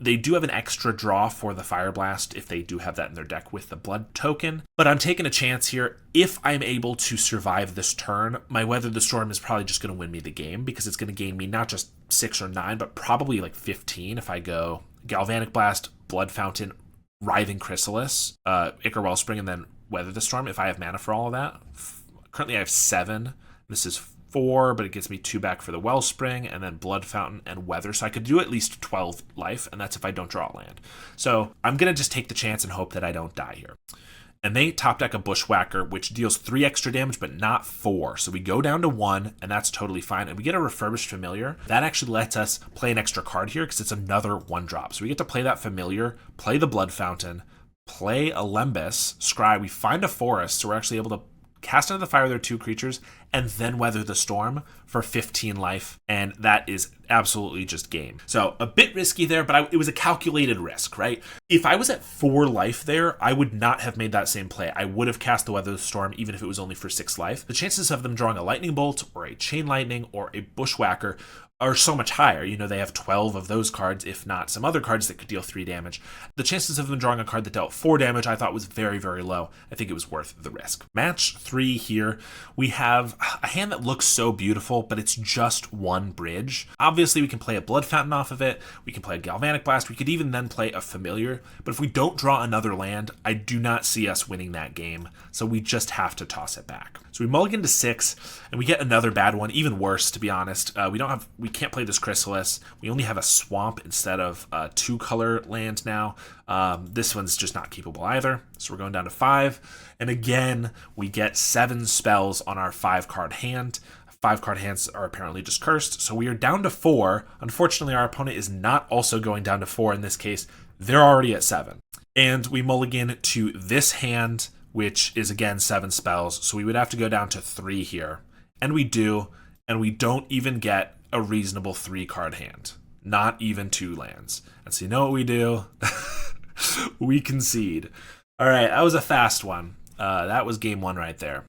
They do have an extra draw for the Fire Blast if they do have that in their deck with the Blood token. But I'm taking a chance here. If I'm able to survive this turn, my Weather the Storm is probably just going to win me the game because it's going to gain me not just 6 or 9, but probably like 15 if I go Galvanic Blast, Blood Fountain, Writhing Chrysalis, Ichor Wellspring, and then Weather the Storm if I have mana for all of that. Currently I have 7. This is 4, but it gets me 2 back for the Wellspring, and then Blood Fountain and Weather. So I could do at least 12 life, and that's if I don't draw a land. So I'm going to just take the chance and hope that I don't die here. And they top deck a Bushwhacker, which deals 3 extra damage, but not 4. So we go down to 1, and that's totally fine. And we get a Refurbished Familiar. That actually lets us play an extra card here because it's another 1-drop. So we get to play that Familiar, play the Blood Fountain, play a Lembus, Scry. We find a Forest, so we're actually able to cast into the fire their 2 creatures, and then Weather the Storm for 15 life, and that is absolutely just game. So a bit risky there, but it was a calculated risk, right? If I was at 4 life there, I would not have made that same play. I would have cast the Weather the Storm even if it was only for 6 life. The chances of them drawing a Lightning Bolt or a Chain Lightning or a Bushwhacker are so much higher. You know, they have 12 of those cards, if not some other cards that could deal 3 damage. The chances of them drawing a card that dealt 4 damage I thought was very, very low. I think it was worth the risk. Match 3 here, we have a hand that looks so beautiful, but it's just 1 bridge. Obviously, we can play a Blood Fountain off of it. We can play a Galvanic Blast. We could even then play a Familiar. But if we don't draw another land, I do not see us winning that game. So we just have to toss it back. So we mulligan to 6, and we get another bad one, even worse, to be honest. We can't play this Chrysalis. We only have a Swamp instead of 2-color land now. This one's just not keepable either. So we're going down to 5. And again, we get 7 spells on our 5-card hand. 5-card hands are apparently just cursed. So we are down to 4. Unfortunately, our opponent is not also going down to 4 in this case. They're already at 7. And we mulligan to this hand, which is again 7 spells. So we would have to go down to 3 here. And we do. And we don't even get a reasonable 3-card hand. Not even 2 lands. And so you know what we do? We concede. All right, that was a fast one. That was game 1 right there.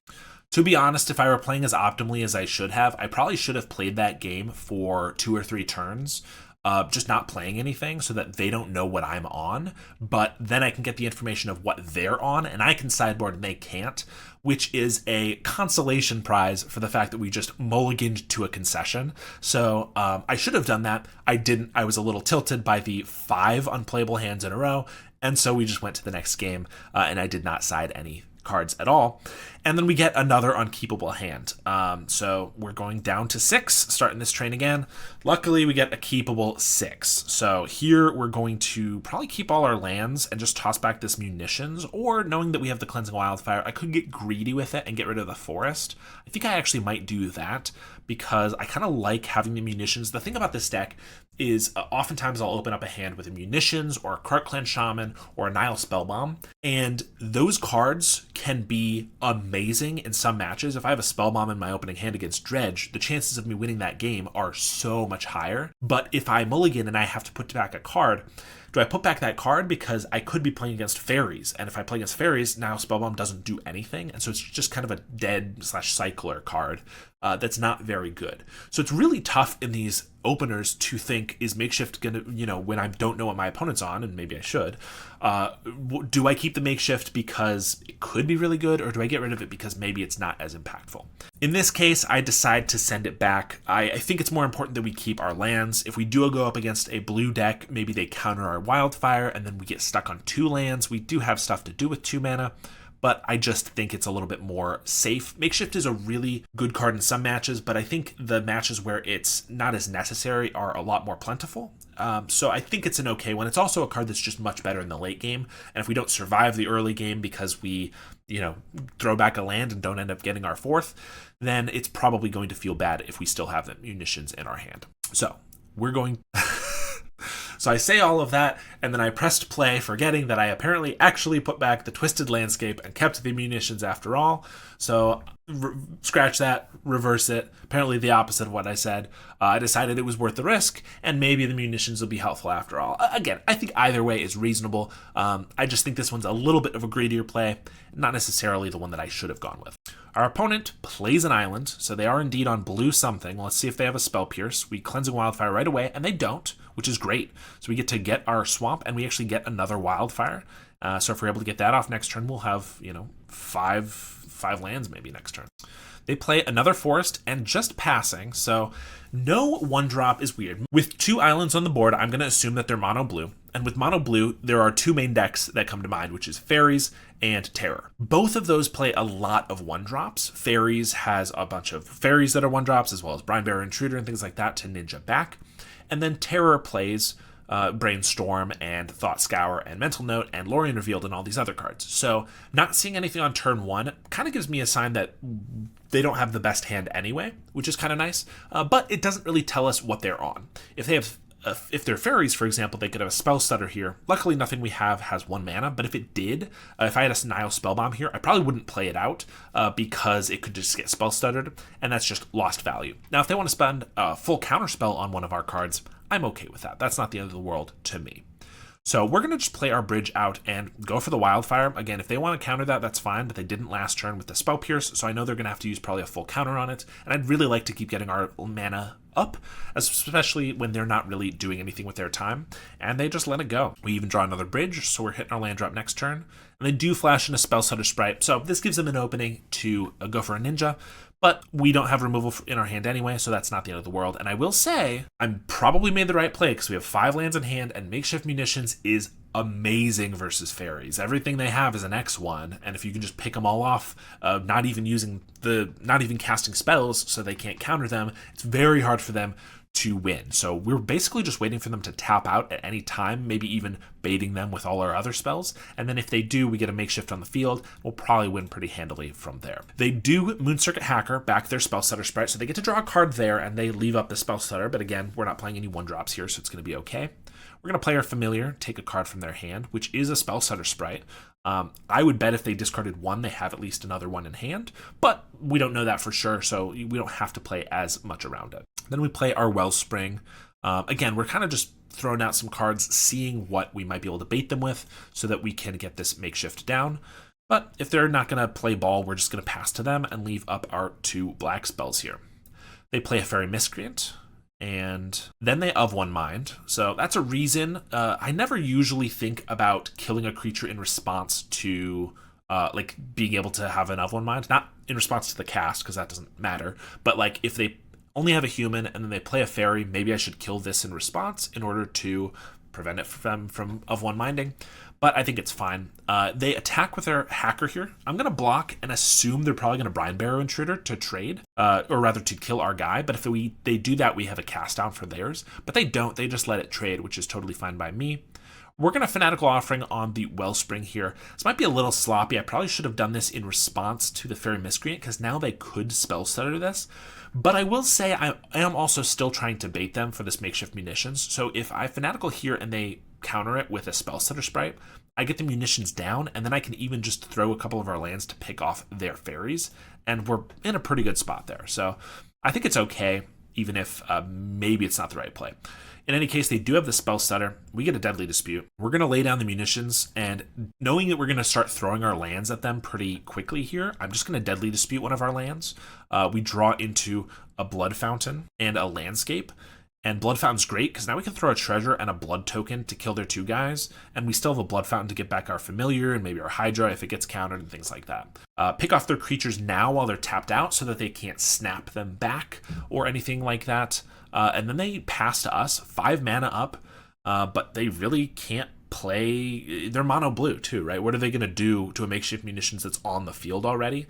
To be honest, if I were playing as optimally as I should have, I probably should have played that game for 2 or 3 turns. Just not playing anything so that they don't know what I'm on, but then I can get the information of what they're on, and I can sideboard and they can't, which is a consolation prize for the fact that we just mulliganed to a concession. So I should have done that. I didn't. I was a little tilted by the 5 unplayable hands in a row, and so we just went to the next game, and I did not side any cards at all. And then we get another unkeepable hand. So we're going down to 6, starting this train again. Luckily, we get a keepable 6. So here we're going to probably keep all our lands and just toss back this munitions, or knowing that we have the Cleansing Wildfire, I could get greedy with it and get rid of the forest. I think I actually might do that because I kind of like having the munitions. The thing about this deck is oftentimes I'll open up a hand with a munitions or a Krark Clan Shaman or a Nile Spellbomb, and those cards can be amazing in some matches. If I have a Spellbomb in my opening hand against Dredge, the chances of me winning that game are so much higher. But if I mulligan and I have to put back a card, Do I put back that card because I could be playing against fairies, and if I play against fairies, now Spellbomb doesn't do anything, and so it's just kind of a dead / cycler card that's not very good. So it's really tough in these openers to think, is Makeshift gonna, when I don't know what my opponent's on, and maybe I should, do I keep the Makeshift because it could be really good, or do I get rid of it because maybe it's not as impactful? In this case, I decide to send it back. I think it's more important that we keep our lands. If we do go up against a blue deck, maybe they counter our Wildfire, and then we get stuck on 2 lands. We do have stuff to do with 2 mana, but I just think it's a little bit more safe. Makeshift is a really good card in some matches, but I think the matches where it's not as necessary are a lot more plentiful. So I think it's an okay one. It's also a card that's just much better in the late game, and if we don't survive the early game because we, throw back a land and don't end up getting our 4th, then it's probably going to feel bad if we still have the munitions in our hand. So we're going... So I say all of that, and then I pressed play, forgetting that I apparently actually put back the Twisted Landscape and kept the munitions after all. So scratch that, reverse it. Apparently the opposite of what I said. I decided it was worth the risk, and maybe the munitions will be helpful after all. Again, I think either way is reasonable. I just think this one's a little bit of a greedier play, not necessarily the one that I should have gone with. Our opponent plays an island, so they are indeed on blue something. Let's see if they have a Spell Pierce. We Cleansing Wildfire right away, and they don't, which is great. So we get to get our swamp, and we actually get another Wildfire. So if we're able to get that off next turn, we'll have, five lands maybe next turn. They play another forest and just passing, so no 1-drop is weird. With 2 islands on the board, I'm going to assume that they're mono blue. And with mono blue, there are 2 main decks that come to mind, which is Fairies and Terror. Both of those play a lot of 1-drops. Fairies has a bunch of Fairies that are 1-drops, as well as Brinebearer Intruder and things like that to ninja back. And then Terror plays Brainstorm and Thought Scour and Mental Note and Lorien Revealed and all these other cards. So not seeing anything on turn 1 kind of gives me a sign that they don't have the best hand anyway, which is kind of nice, but it doesn't really tell us what they're on. If they're fairies, for example, they could have a Spell Stutter here. Luckily, nothing we have has 1 mana, but if it did, if I had a Nile Spellbomb here, I probably wouldn't play it out because it could just get Spell Stuttered, and that's just lost value. Now, if they want to spend a full counterspell on one of our cards, I'm okay with that. That's not the end of the world to me. So we're going to just play our bridge out and go for the Wildfire. Again, if they want to counter that, that's fine, but they didn't last turn with the Spell Pierce, so I know they're going to have to use probably a full counter on it, and I'd really like to keep getting our mana up, especially when they're not really doing anything with their time, and they just let it go. We even draw another bridge, so we're hitting our land drop next turn, and they do flash in a Spell Stutter Sprite, so this gives them an opening to go for a ninja, but we don't have removal in our hand anyway, so that's not the end of the world. And I will say, I'm probably made the right play because we have 5 lands in hand, and Makeshift Munitions is amazing versus fairies. Everything they have is an X1, and if you can just pick them all off, not even casting spells so they can't counter them, it's very hard for them to win. So we're basically just waiting for them to tap out at any time, maybe even baiting them with all our other spells, and then if they do, we get a Makeshift on the field. We'll probably win pretty handily from there. They do Moon Circuit Hacker back their Spell Stutter Sprite, so they get to draw a card there, and they leave up the Spell Stutter, but again, we're not playing any 1-drops here, so it's going to be okay. We're going to play our Familiar, take a card from their hand, which is a Spell Stutter Sprite. I would bet if they discarded 1, they have at least another 1 in hand, but we don't know that for sure, so we don't have to play as much around it. Then we play our Wellspring. Again, we're kind of just throwing out some cards, seeing what we might be able to bait them with so that we can get this Makeshift down. But if they're not going to play ball, we're just going to pass to them and leave up our 2 black spells here. They play a Fairy Miscreant, and then they of one mind. So that's a reason. I never usually think about killing a creature in response to like being able to have an of one mind, not in response to the cast because that doesn't matter, but like if they only have a human and then they play a fairy, maybe I should kill this in response in order to prevent it from of one minding. But I think it's fine. They attack with their hacker here. I'm going to block and assume they're probably going to Brinebearer Intruder to trade, or rather to kill our guy. But if they do that, we have a cast down for theirs. But they don't. They just let it trade, which is totally fine by me. We're going to Fanatical Offering on the Wellspring here. This might be a little sloppy. I probably should have done this in response to the Fairy Miscreant, because now they could Spell Stutter this. But I will say I am also still trying to bait them for this Makeshift Munitions. So if I Fanatical here and they counter it with a Spell Stutter Sprite, I get the munitions down, and then I can even just throw a couple of our lands to pick off their fairies, and we're in a pretty good spot there. So I think it's okay. even if maybe it's not the right play. In any case, they do have the Spell Stutter. We get a Deadly Dispute. We're going to lay down the munitions, and knowing that we're going to start throwing our lands at them pretty quickly here, I'm just going to Deadly Dispute one of our lands. We draw into a Blood Fountain and a Landscape, and Blood Fountain's great because now we can throw a treasure and a blood token to kill their 2 guys, and we still have a Blood Fountain to get back our Familiar and maybe our Hydra if it gets countered and things like that. Pick off their creatures now while they're tapped out so that they can't snap them back or anything like that. And then they pass to us, 5 mana up, but they really can't play. They're mono blue too, right? What are they going to do to a makeshift munitions that's on the field already?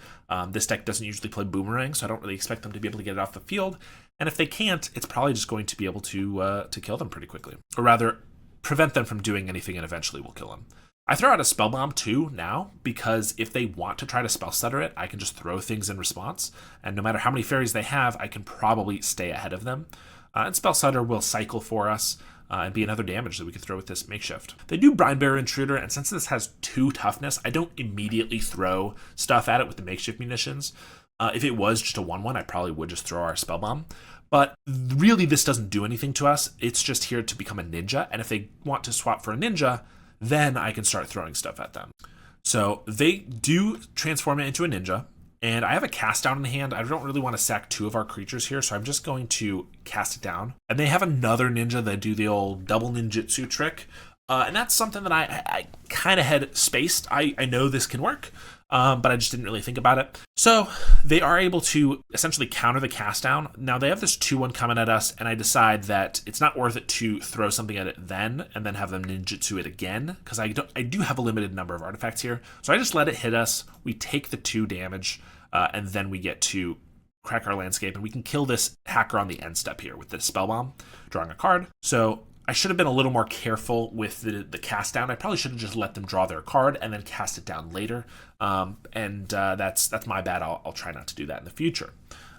This deck doesn't usually play Boomerang, so I don't really expect them to be able to get it off the field. And if they can't, it's probably just going to be able to kill them pretty quickly, or rather prevent them from doing anything, and eventually will kill them. I throw out a Spell Bomb too now, because if they want to try to Spell Stutter it, I can just throw things in response, and no matter how many fairies they have, I can probably stay ahead of them. And Spell Stutter will cycle for us and be another damage that we can throw with this makeshift. They do Brinebearer Intruder, and since this has 2 toughness, I don't immediately throw stuff at it with the makeshift munitions. If it was just a 1/1, I probably would just throw our Spell Bomb. But really, this doesn't do anything to us. It's just here to become a ninja, and if they want to swap for a ninja, then I can start throwing stuff at them. So they do transform it into a ninja, and I have a cast down in hand. I don't really want to sack 2 of our creatures here, so I'm just going to cast it down. And they have another ninja that do the old double ninjutsu trick, and that's something that I kind of had spaced. I know this can work, but I just didn't really think about it. So they are able to essentially counter the cast down. Now they have this 2/1 coming at us, and I decide that it's not worth it to throw something at it then and then have them ninjutsu it again, because I do have a limited number of artifacts here. So I just let it hit us. We take the 2 damage, and then we get to crack our landscape, and we can kill this hacker on the end step here with the Spell Bomb, drawing a card. So I should have been a little more careful with the cast down. I probably should have just let them draw their card and then cast it down later. That's my bad. I'll try not to do that in the future.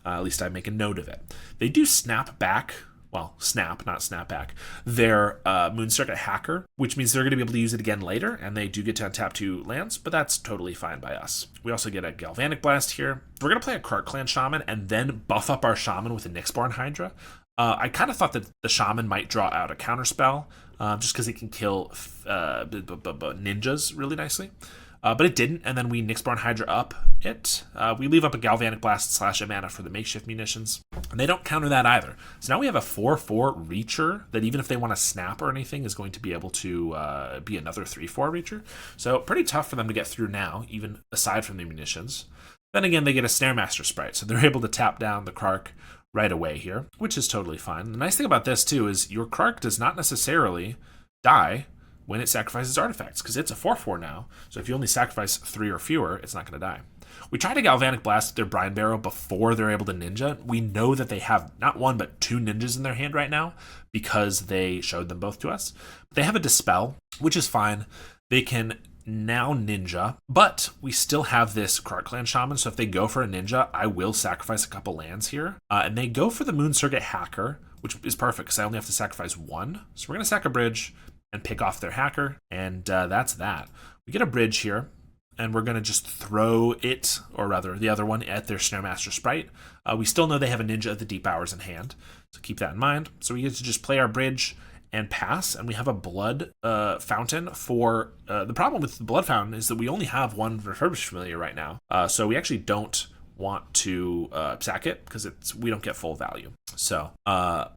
At least I make a note of it. They do snap back. Well, snap, not snap back. Their Moon Circuit Hacker, which means they're going to be able to use it again later, and they do get to untap 2 lands, but that's totally fine by us. We also get a Galvanic Blast here. We're going to play a Krark Clan Shaman and then buff up our Shaman with a Nyxborn Hydra. I kind of thought that the Shaman might draw out a counterspell, just because it can kill ninjas really nicely. But it didn't, and then we Nyxborn Hydra up it. We leave up a Galvanic Blast / a mana for the makeshift munitions, and they don't counter that either. So now we have a 4/4 Reacher that even if they want to snap or anything is going to be able to be another 3/4 Reacher. So pretty tough for them to get through now, even aside from the munitions. Then again, they get a Snaremaster Sprite, so they're able to tap down the Krark right away here, which is totally fine. The nice thing about this too is your Krark does not necessarily die when it sacrifices artifacts, because it's a 4/4 now. So if you only sacrifice 3 or fewer, it's not going to die. We try to Galvanic Blast their Brine Barrow before they're able to ninja. We know that they have not 1 but 2 ninjas in their hand right now because they showed them both to us. They have a Dispel, which is fine. They can now ninja, but we still have this Krark Clan Shaman, so if they go for a ninja, I will sacrifice a couple lands here. And they go for the Moon Circuit Hacker, which is perfect because I only have to sacrifice 1. So we're going to sack a bridge and pick off their hacker, and that's that. We get a bridge here, and we're going to just throw it, or rather the other one, at their Snaremaster Sprite. We still know they have a Ninja of the Deep Hours in hand, so keep that in mind. So we get to just play our bridge and pass, and we have a Blood Fountain for... the problem with the Blood Fountain is that we only have 1 Refurbished Familiar right now, so we actually don't want to sack it because we don't get full value. So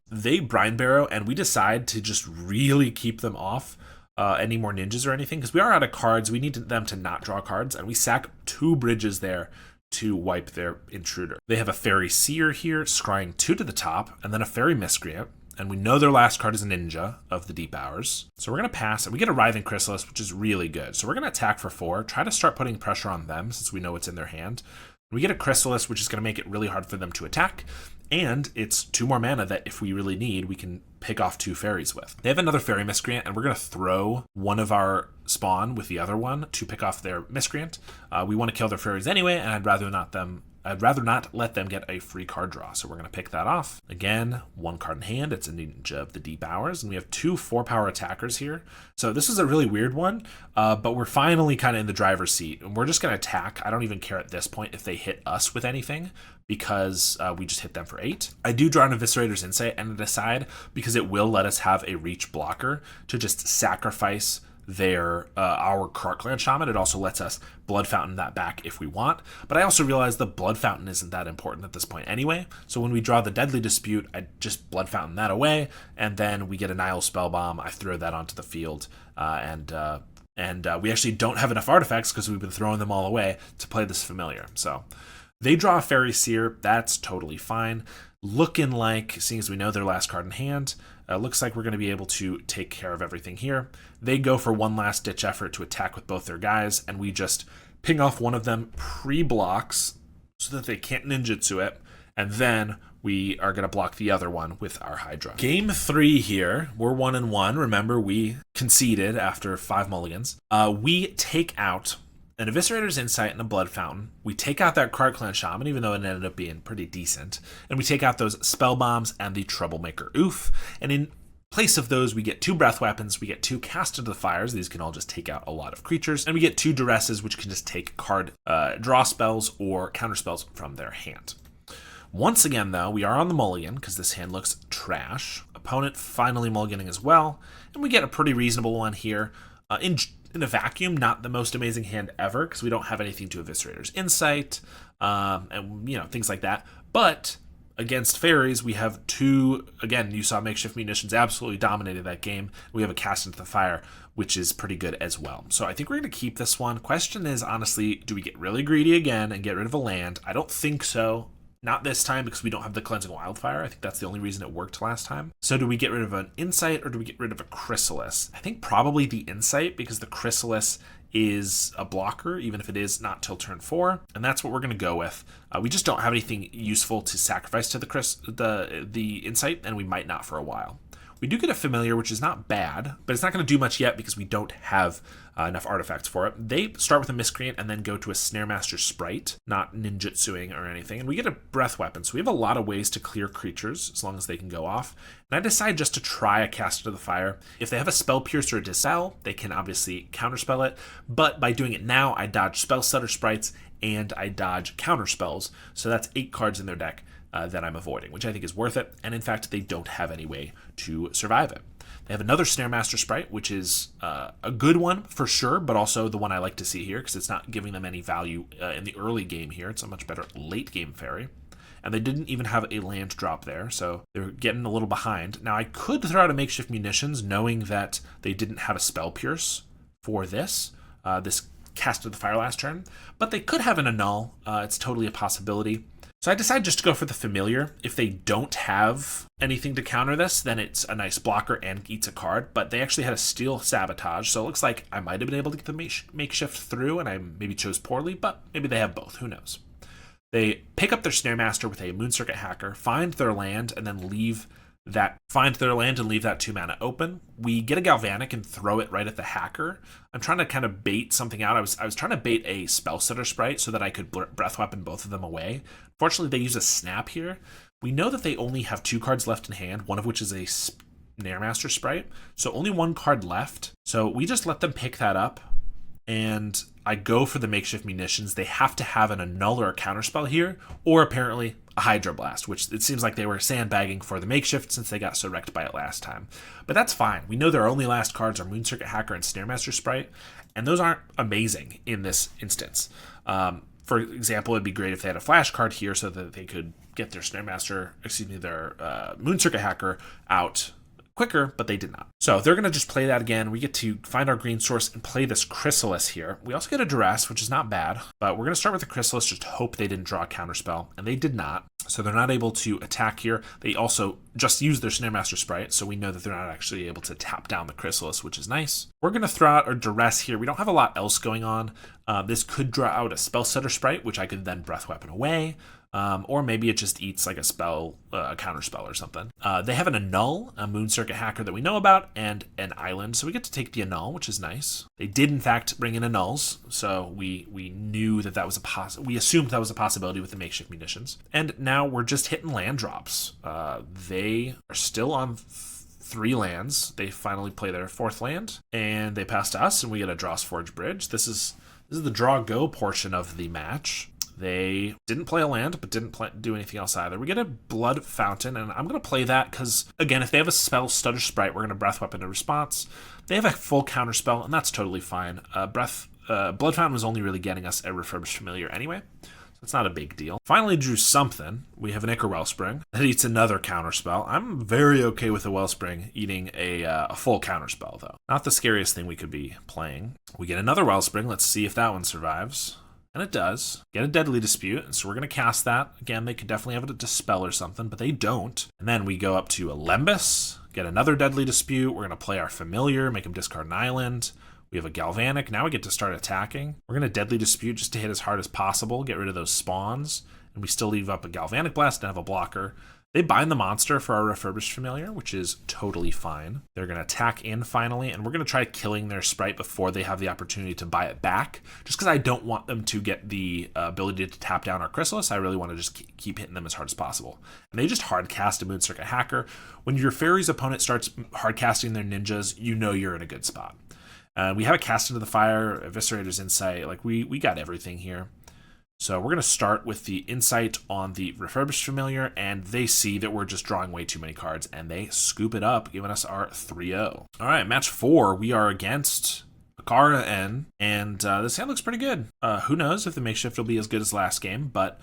they Brine Barrow, and we decide to just really keep them off any more ninjas or anything, because we are out of cards. We need them to not draw cards, and we sack 2 bridges there to wipe their intruder. They have a Fairy Seer here, scrying 2 to the top, and then a Fairy Miscreant, and we know their last card is a Ninja of the Deep Hours. So we're going to pass, and we get a Writhing Chrysalis, which is really good. So we're going to attack for 4, try to start putting pressure on them since we know what's in their hand. We get a Chrysalis, which is going to make it really hard for them to attack, and it's 2 more mana that if we really need, we can pick off 2 fairies with. They have another Fairy Miscreant, and we're going to throw one of our spawn with the other one to pick off their Miscreant. We want to kill their fairies anyway, and I'd rather not them I'd rather not let them get a free card draw. So we're going to pick that off. Again, 1 card in hand. It's a Ninja of the Deep Hours. And we have 2 4-power attackers here. So this is a really weird one, but we're finally kind of in the driver's seat. And we're just going to attack. I don't even care at this point if they hit us with anything, because we just hit them for 8. I do draw an Eviscerator's Insight and decide, because it will let us have a reach blocker to just sacrifice our Clan Shaman. It also lets us Blood Fountain that back if we want, but I also realize the Blood Fountain isn't that important at this point anyway, so when we draw the Deadly Dispute, I just Blood Fountain that away, and then we get a Nihil Spellbomb, I throw that onto the field, and we actually don't have enough artifacts because we've been throwing them all away to play this Familiar. So they draw a Fairy Seer, that's totally fine. Looking like, seeing as we know their last card in hand, looks like we're going to be able to take care of everything here. They go for one last ditch effort to attack with both their guys, and we just ping off one of them pre-blocks so that they can't ninjutsu it, and then we are going to block the other one with our Hydra. Game 3 here, we're 1-1. Remember, we conceded after 5 mulligans. We take out an Eviscerator's Insight and a Blood Fountain. We take out that Clan Shaman, even though it ended up being pretty decent. And we take out those Spell Bombs and the Troublemaker Oof. And in place of those, we get 2 Breath Weapons, we get 2 Cast into the Fires. These can all just take out a lot of creatures. And we get 2 Duresses, which can just take card draw spells or counter spells from their hand. Once again, though, we are on the mulligan because this hand looks trash. Opponent finally mulliganing as well. And we get a pretty reasonable one here. In a vacuum, not the most amazing hand ever, because we don't have anything to Eviscerator's Insight, and things like that. But against fairies, we have 2. Again, you saw Makeshift Munitions absolutely dominated that game. We have a Cast into the Fire, which is pretty good as well. So I think we're going to keep this one. Question is, honestly, do we get really greedy again and get rid of a land? I don't think so. Not this time, because we don't have the Cleansing Wildfire. I think that's the only reason it worked last time. So do we get rid of an Insight or do we get rid of a Chrysalis? I think probably the Insight, because the Chrysalis is a blocker, even if it is not till turn 4. And that's what we're going to go with. We just don't have anything useful to sacrifice to the Insight, and we might not for a while. We do get a Familiar, which is not bad, but it's not going to do much yet because we don't have enough artifacts for it. They start with a Miscreant and then go to a Snare Master Sprite, not ninjutsuing or anything, and we get a Breath Weapon. So we have a lot of ways to clear creatures as long as they can go off. And I decide just to try a Cast into the Fire. If they have a Spell Pierce or a Dispel, they can obviously counterspell it, but by doing it now, I dodge Spell Stutter Sprites and I dodge counterspells. So that's 8 cards in their deck that I'm avoiding, which I think is worth it. And in fact, they don't have any way to survive it. They have another Snare Master Sprite, which is a good one for sure, but also the one I like to see here because it's not giving them any value in the early game here. It's a much better late game fairy. And they didn't even have a land drop there, so they're getting a little behind. Now, I could throw out a Makeshift Munitions, knowing that they didn't have a Spell Pierce for this Cast of the Fire last turn, but they could have an Annul. It's totally a possibility. So I decide just to go for the Familiar. If they don't have anything to counter this, then it's a nice blocker and eats a card, but they actually had a Steel Sabotage, so it looks like I might have been able to get the Makeshift through, and I maybe chose poorly, but maybe they have both, who knows. They pick up their Snare Master with a Moon Circuit Hacker, find their land, and then leave that 2 mana open. We get a Galvanic and throw it right at the Hacker. I'm trying to kind of bait something out. I was trying to bait a Spell Stutter Sprite so that I could Breath Weapon both of them away. Fortunately, they use a Snap here. We know that they only have 2 cards left in hand, one of which is a Snare Master Sprite, so only 1 card left. So we just let them pick that up, and I go for the Makeshift Munitions. They have to have an Annul or a Counterspell here, or apparently a Hydro Blast, which it seems like they were sandbagging for the Makeshift since they got so wrecked by it last time. But that's fine. We know their only last cards are Moon Circuit Hacker and Snare Master Sprite, and those aren't amazing in this instance. For example, it'd be great if they had a flash card here so that they could get their their Moon Circuit Hacker out quicker, but they did not. So they're going to just play that again. We get to find our green source and play this Chrysalis here. We also get a Duress, which is not bad, but we're going to start with the Chrysalis, just hope they didn't draw a Counterspell, and they did not. So they're not able to attack here. They also just use their Snare Master Sprite, so we know that they're not actually able to tap down the Chrysalis, which is nice. We're going to throw out our Duress here. We don't have a lot else going on. This could draw out a Spell Stutter Sprite, which I could then Breath Weapon away. Or maybe it just eats like a spell, a counter spell or something. They have an annul, a Moon Circuit hacker that we know about, and an island. So we get to take the annul, which is nice. They did in fact bring in annuls, so we knew that was we assumed that was a possibility with the makeshift munitions. And now we're just hitting land drops. They are still on 3 lands. They finally play their 4th land, and they pass to us, and we get a Dross Forge Bridge. This is the draw go portion of the match. They didn't play a land, but didn't do anything else either. We get a Blood Fountain, and I'm going to play that because, again, if they have a spell, Stutter Sprite, we're going to Breath Weapon in response. They have a full counter spell, and that's totally fine. Blood Fountain was only really getting us a Refurbished Familiar anyway, so it's not a big deal. Finally drew something. We have an Ichor Wellspring that eats another counter spell. I'm very okay with a Wellspring eating a full counter spell, though. Not the scariest thing we could be playing. We get another Wellspring. Let's see if that one survives. And it does. Get a Deadly Dispute, and so we're going to cast that. Again, they could definitely have it a Dispel or something, but they don't. And then we go up to a Lembas, get another Deadly Dispute. We're going to play our Familiar, make him discard an island. We have a Galvanic. Now we get to start attacking. We're going to Deadly Dispute just to hit as hard as possible, get rid of those spawns, and we still leave up a Galvanic Blast and have a blocker. They bind the monster for our Refurbished Familiar, which is totally fine. They're going to attack in finally, and we're going to try killing their sprite before they have the opportunity to buy it back, just because I don't want them to get the ability to tap down our Chrysalis. I really want to just keep hitting them as hard as possible. And they just hard cast a Moon Circuit hacker. When your Fairy's opponent starts hard casting their ninjas, you know you're in a good spot. We have a Cast into the Fire, Eviscerator's Insight. Like we got everything here. So we're going to start with the Insight on the Refurbished Familiar, and they see that we're just drawing way too many cards, and they scoop it up, giving us our 3-0. All right, match 4, we are against Akara N, and this hand looks pretty good. Who knows if the Makeshift will be as good as last game, but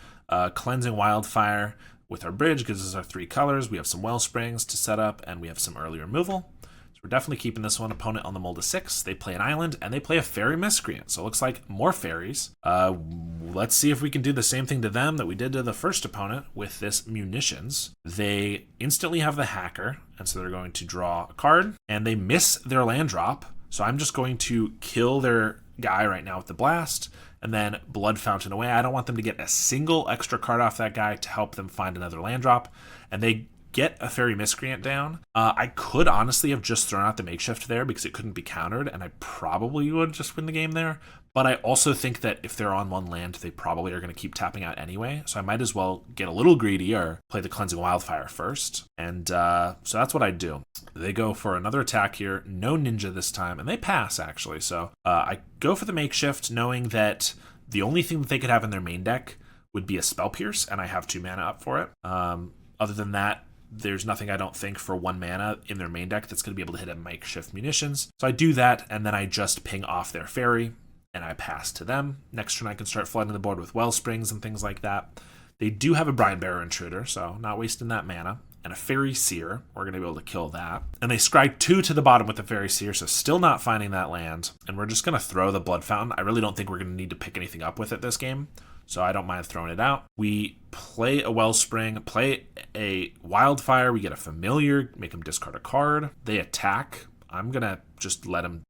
Cleansing Wildfire with our bridge gives us our 3 colors. We have some Wellsprings to set up, and we have some early removal. We're definitely keeping this one. Opponent on the mold of 6. They play an island, and they play a Fairy Miscreant. So it looks like more fairies. Let's see if we can do the same thing to them that we did to the first opponent with this Munitions. They instantly have the Hacker, and so they're going to draw a card, and they miss their land drop. So I'm just going to kill their guy right now with the Blast, and then Blood Fountain away. I don't want them to get a single extra card off that guy to help them find another land drop, and they get a Fairy Miscreant down. I could honestly have just thrown out the Makeshift there because it couldn't be countered, and I probably would just win the game there. But I also think that if they're on one land, they probably are going to keep tapping out anyway. So I might as well get a little greedy or play the Cleansing Wildfire first. And so that's what I do. They go for another attack here. No Ninja this time, and they pass, actually. So I go for the Makeshift, knowing that the only thing that they could have in their main deck would be a Spell Pierce, and I have 2 mana up for it. Other than that, there's nothing, I don't think, for 1 mana in their main deck that's going to be able to hit a Makeshift Munitions. So I do that, and then I just ping off their Fairy, and I pass to them. Next turn I can start flooding the board with Wellsprings and things like that. They do have a Brinebearer Intruder, so not wasting that mana. And a Fairy Seer, we're going to be able to kill that. And they scry 2 to the bottom with the Fairy Seer, so still not finding that land. And we're just going to throw the Blood Fountain. I really don't think we're going to need to pick anything up with it this game, so I don't mind throwing it out. We play a Wellspring, play a Wildfire, we get a Familiar, make them discard a card. They attack. I'm going to just let them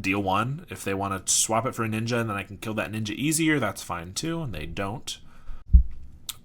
deal 1. If they want to swap it for a Ninja and then I can kill that Ninja easier, that's fine too, and they don't.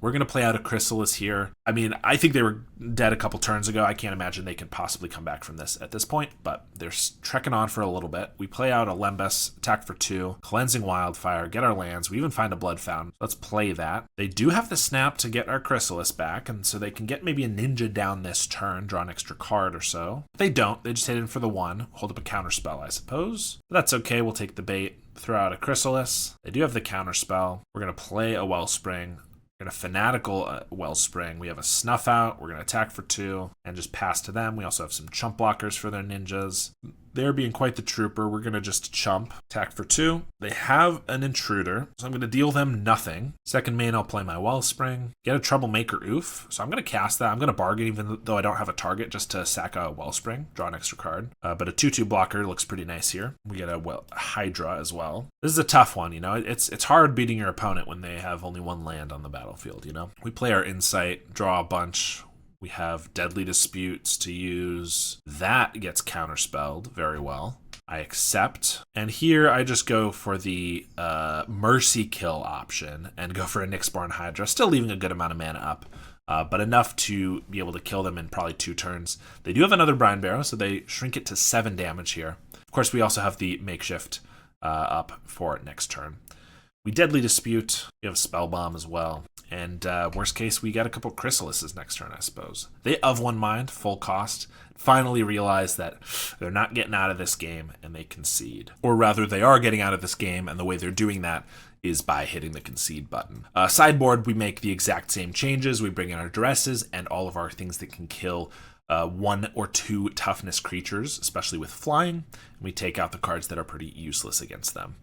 We're going to play out a Chrysalis here. I mean, I think they were dead a couple turns ago. I can't imagine they can possibly come back from this at this point, but they're trekking on for a little bit. We play out a Lembas, attack for 2, Cleansing Wildfire, get our lands. We even find a Blood Fountain. Let's play that. They do have the Snap to get our Chrysalis back, and so they can get maybe a Ninja down this turn, draw an extra card or so. They don't. They just hit in for the 1, hold up a counter spell, I suppose. But that's okay. We'll take the bait, throw out a Chrysalis. They do have the counter spell. We're going to play a Wellspring. We're going to Fanatical Wellspring. We have a Snuff Out. We're going to attack for 2 and just pass to them. We also have some chump blockers for their ninjas. They're being quite the trooper. We're going to just chump, attack for 2. They have an Intruder, so I'm going to deal them nothing. Second main, I'll play my Wellspring. Get a Troublemaker Oof, so I'm going to cast that. I'm going to bargain even though I don't have a target just to sack a Wellspring, draw an extra card. But a 2/2 blocker looks pretty nice here. We get a Hydra as well. This is a tough one, you know. It's hard beating your opponent when they have only 1 land on the battlefield, you know. We play our Insight, draw a bunch. We have Deadly Disputes to use. That gets counterspelled very well. I accept. And here I just go for the Mercy Kill option and go for a Nyxborn Hydra, still leaving a good amount of mana up. But enough to be able to kill them in probably 2 turns. They do have another Brine Barrow, so they shrink it to 7 damage here. Of course, we also have the Makeshift up for next turn. We Deadly Dispute. We have Spell Bomb as well. And worst case, we got a couple Chrysalises next turn, I suppose. They of one mind, full cost, finally realize that they're not getting out of this game, and they concede. Or rather, they are getting out of this game, and the way they're doing that is by hitting the concede button. Sideboard, we make the exact same changes. We bring in our Duresses and all of our things that can kill 1 or 2 toughness creatures, especially with flying. And we take out the cards that are pretty useless against them.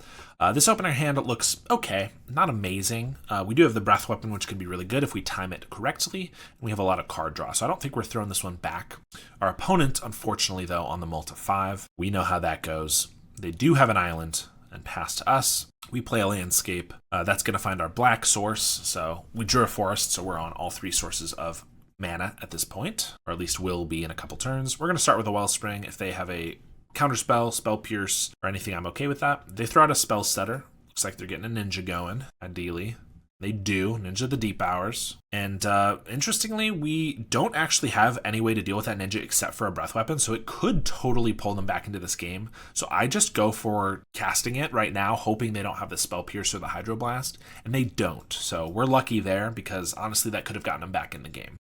This opener hand looks okay, not amazing. We do have the Breath Weapon, which can be really good if we time it correctly. And we have a lot of card draw, so I don't think we're throwing this one back. Our opponent, unfortunately, though, on the Multi 5, we know how that goes. They do have an island and pass to us. We play a landscape. That's going to find our black source. So we drew a forest, so we're on all 3 sources of mana at this point, or at least will be in a couple turns. We're going to start with a Wellspring. If they have a Counterspell, Spell Pierce, or anything, I'm okay with that. They throw out a Spell Setter. Looks like they're getting a Ninja going, ideally. They do. Ninja the Deep Hours. And interestingly, we don't actually have any way to deal with that Ninja except for a Breath Weapon, so it could totally pull them back into this game. So I just go for casting it right now, hoping they don't have the Spell Pierce or the Hydroblast, and they don't. So we're lucky there, because honestly, that could have gotten them back in the game.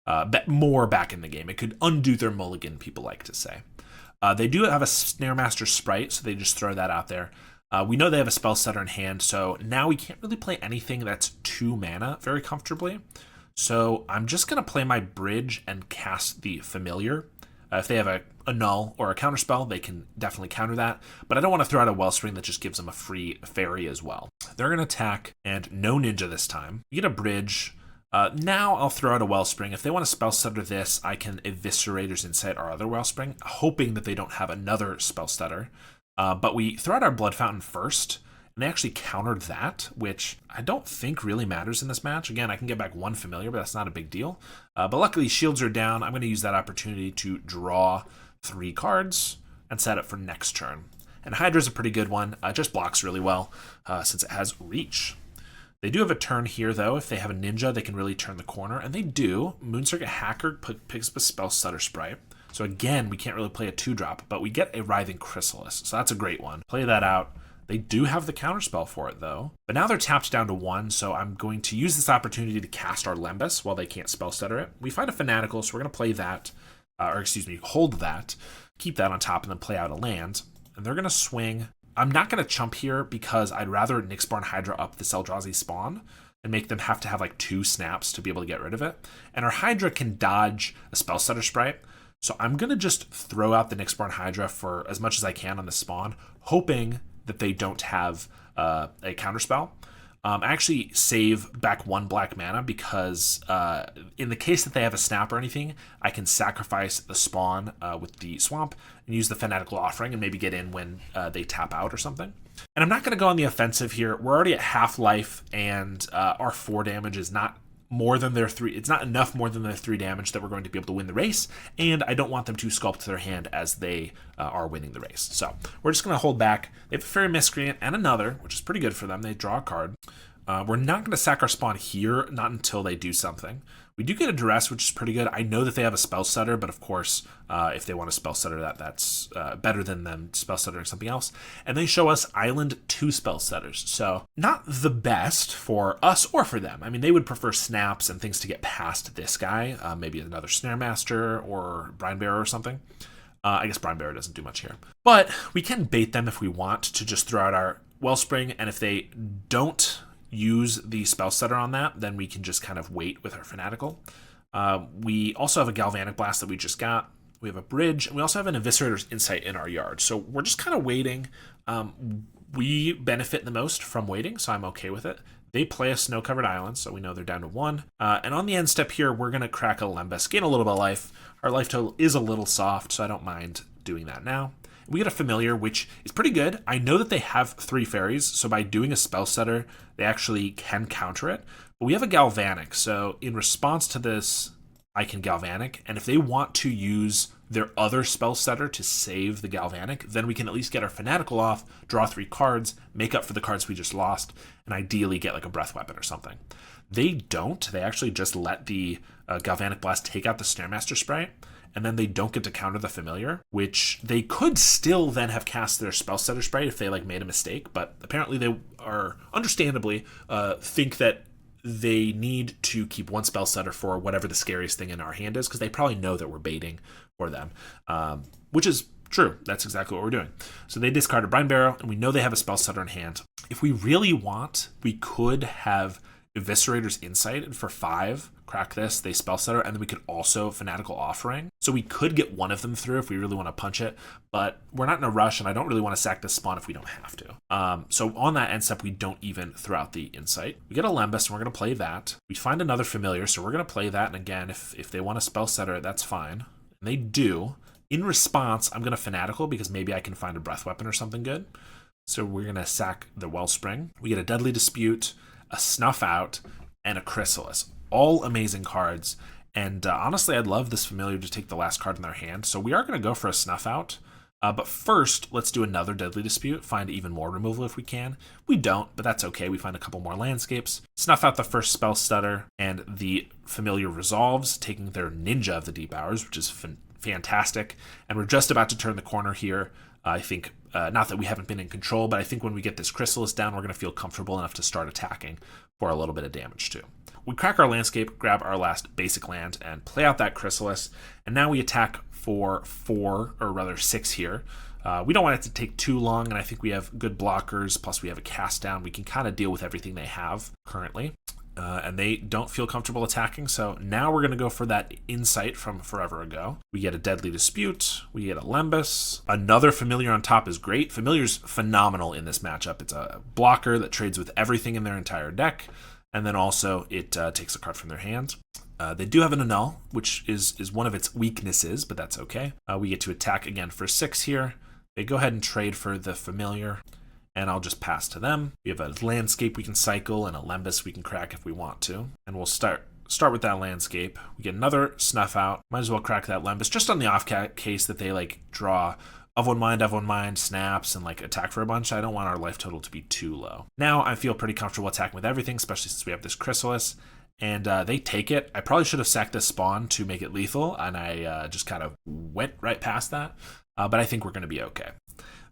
More back in the game. It could undo their mulligan, people like to say. They do have a Snare Master Sprite, so they just throw that out there. We know they have a Spell Setter in hand, so now we can't really play anything that's 2 mana very comfortably. So I'm just going to play my Bridge and cast the Familiar. If they have a Null or a Counterspell, they can definitely counter that. But I don't want to throw out a Wellspring that just gives them a free Fairy as well. They're going to attack, and no Ninja this time. We get a Bridge. Now I'll throw out a Wellspring. If they want to Spell Stutter this, I can Eviscerator's Insight our other Wellspring, hoping that they don't have another Spell Stutter. But we throw out our Blood Fountain first, and they actually countered that, which I don't think really matters in this match. Again, I can get back 1 Familiar, but that's not a big deal. But luckily, shields are down. I'm going to use that opportunity to draw 3 cards and set up for next turn. And Hydra's a pretty good one. It just blocks really well since it has Reach. They do have a turn here, though. If they have a Ninja, they can really turn the corner, and they do. Moonscircuit Hacker picks up a Spell Stutter Sprite. So again, we can't really play a 2-drop, but we get a Writhing Chrysalis, so that's a great one. Play that out. They do have the Counterspell for it, though. But now they're tapped down to 1, so I'm going to use this opportunity to cast our Lembas while they can't Spell Stutter it. We find a Fanatical, so we're going to play that, hold that, keep that on top, and then play out a land. And they're going to swing. I'm not going to chump here because I'd rather Nyxborn Hydra up the Eldrazi spawn and make them have to have like 2 snaps to be able to get rid of it. And our Hydra can dodge a Spell Stutter Sprite. So I'm going to just throw out the Nyxborn Hydra for as much as I can on the spawn, hoping that they don't have a Counterspell. I actually save back 1 black mana because in the case that they have a snap or anything, I can sacrifice the spawn with the swamp and use the Fanatical Offering and maybe get in when they tap out or something. And I'm not going to go on the offensive here. We're already at half life, and our 4 damage is not more than their 3. It's not enough more than their 3 damage that we're going to be able to win the race, and I don't want them to sculpt their hand as they are winning the race. So we're just going to hold back. They have a Fairy Miscreant and another, which is pretty good for them. They draw a card. We're not going to sack our spawn here, not until they do something. We do get a Duress, which is pretty good. I know that they have a Spell Stutter, but of course, if they want to Spell Stutter that's better than them Spell Stuttering something else. And they show us Island 2 Spell Stutters. So not the best for us or for them. I mean, they would prefer snaps and things to get past this guy. Maybe another Snare Master or Brine Bearer or something. I guess Brine Bearer doesn't do much here. But we can bait them if we want to just throw out our Wellspring. And if they don't use the Spell Stutter on that, then we can just kind of wait with our Fanatical. We also have a Galvanic Blast that we just got. We have a Bridge, and we also have an Eviscerator's Insight in our yard. So we're just kind of waiting. We benefit the most from waiting, so I'm okay with it. They play a Snow-Covered Island, so we know they're down to 1. And on the end step here, we're going to crack a Lembas, gain a little bit of life. Our life total is a little soft, so I don't mind doing that now. We get a Familiar, which is pretty good. I know that they have 3 fairies, so by doing a Spell Stutter, they actually can counter it. But we have a Galvanic, so in response to this I can Galvanic, and if they want to use their other spell setter to save the Galvanic, then we can at least get our Fanatical off, draw 3 cards, make up for the cards we just lost, and ideally get like a Breath Weapon or something. They don't. They actually just let the Galvanic Blast take out the Stairmaster Sprite, and then they don't get to counter the Familiar, which they could still then have cast their Spell Setter Sprite if they like made a mistake, but apparently they are understandably think that they need to keep one spell setter for whatever the scariest thing in our hand is, because they probably know that we're baiting for them, which is true. That's exactly what we're doing. So they discard a Brine Barrow, and we know they have a spell setter in hand. If we really want, we could have Eviscerator's Insight for 5, crack this, they spell setter, and then we could also Fanatical Offering. So we could get one of them through if we really want to punch it, but we're not in a rush, and I don't really want to sack this spawn if we don't have to. So on that end step, we don't even throw out the Insight. We get a Lembas, and we're going to play that. We find another Familiar, so we're going to play that, and again, if they want to spell setter, that's fine. And they do. In response, I'm going to Fanatical, because maybe I can find a Breath Weapon or something good. So we're going to sack the Wellspring. We get a Deadly Dispute, a Snuff Out, and a Chrysalis. All amazing cards. And honestly, I'd love this Familiar to take the last card in their hand. So we are going to go for a Snuff Out. But first, let's do another Deadly Dispute. Find even more removal if we can. We don't, but that's okay. We find a couple more landscapes. Snuff out the first spell stutter, and the Familiar resolves, taking their Ninja of the Deep Hours, which is fantastic. And we're just about to turn the corner here. I think, not that we haven't been in control, but I think when we get this Chrysalis down, we're going to feel comfortable enough to start attacking for a little bit of damage too. We crack our landscape, grab our last basic land, and play out that Chrysalis. And now we attack for 4, or rather 6 here. We don't want it to take too long, and I think we have good blockers, plus we have a cast down. We can kind of deal with everything they have currently. And they don't feel comfortable attacking, so now we're going to go for that Insight from forever ago. We get a Deadly Dispute, we get a Lembas. Another Familiar on top is great. Familiar's phenomenal in this matchup. It's a blocker that trades with everything in their entire deck, and then also it takes a card from their hand. They do have an Annul, which is one of its weaknesses, but that's okay. We get to attack again for 6 here. They go ahead and trade for the Familiar, and I'll just pass to them. We have a landscape we can cycle and a Lembas we can crack if we want to. And we'll start with that landscape. We get another Snuff Out. Might as well crack that Lembas just on the off case that they like draw of one mind, snaps, and like attack for a bunch. I don't want our life total to be too low. Now I feel pretty comfortable attacking with everything, especially since we have this Chrysalis. And they take it. I probably should have sacked this spawn to make it lethal, and I just kind of went right past that. But I think we're going to be okay.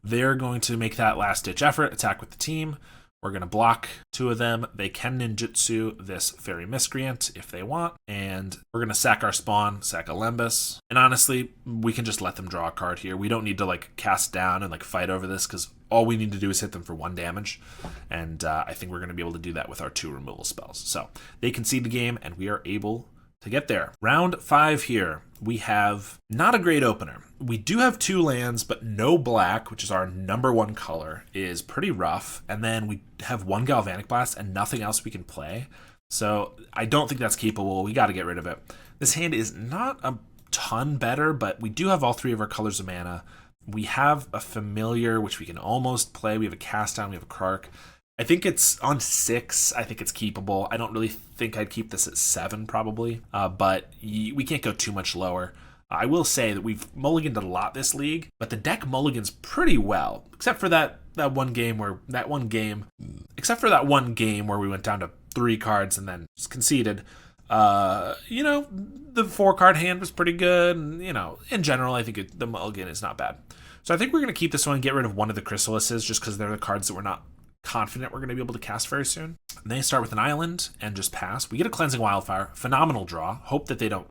They're going to make that last-ditch effort, attack with the team. We're going to block 2 of them. They can ninjutsu this Fairy Miscreant if they want. And we're going to sack our spawn, sack a Lembas. And honestly, we can just let them draw a card here. We don't need to like cast down and like fight over this, because all we need to do is hit them for 1 damage. And I think we're going to be able to do that with our 2 removal spells. So they concede the game, and we are able to get there. Round 5 here. We have not a great opener. We do have 2 lands, but no black, which is our number 1 color, is pretty rough. And then we have 1 Galvanic Blast and nothing else we can play. So I don't think that's capable. We got to get rid of it. This hand is not a ton better, but we do have all 3 of our colors of mana. We have a Familiar, which we can almost play. We have a Cast Down. We have a Kark. I think it's on 6. I think it's keepable. I don't really think I'd keep this at 7 probably, but we can't go too much lower. I will say that we've mulliganed a lot this league, but the deck mulligans pretty well, except for that one game where we went down to 3 cards and then just conceded. The 4-card hand was pretty good, and in general, I think the mulligan is not bad. So I think we're going to keep this one and get rid of one of the Chrysalises, just because they're the cards that we're not confident we're going to be able to cast very soon. And they start with an island and just pass. We get a Cleansing Wildfire, phenomenal draw. Hope that they don't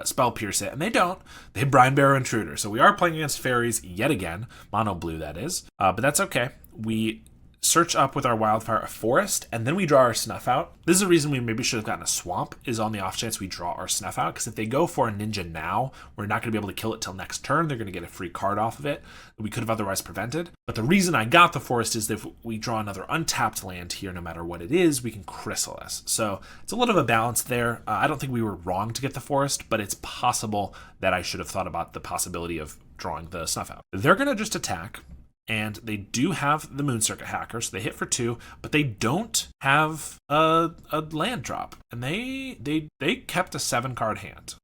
Spell Pierce it, and they don't. They Brine Barrow Intruder. So we are playing against fairies yet again, mono blue that is, but that's okay. We search up with our Wildfire a forest, and then we draw our Snuff Out. This is a reason we maybe should have gotten a swamp, is on the off chance we draw our Snuff Out, because if they go for a Ninja now, we're not going to be able to kill it till next turn. They're going to get a free card off of it that we could have otherwise prevented. But the reason I got the forest is that if we draw another untapped land here, no matter what it is, we can Chrysalis. So it's a little of a balance there. I don't think we were wrong to get the forest, but it's possible that I should have thought about the possibility of drawing the Snuff Out. They're going to just attack. And they do have the Moon Circuit Hacker, so they hit for 2, but they don't have a land drop. And they kept a 7-card hand.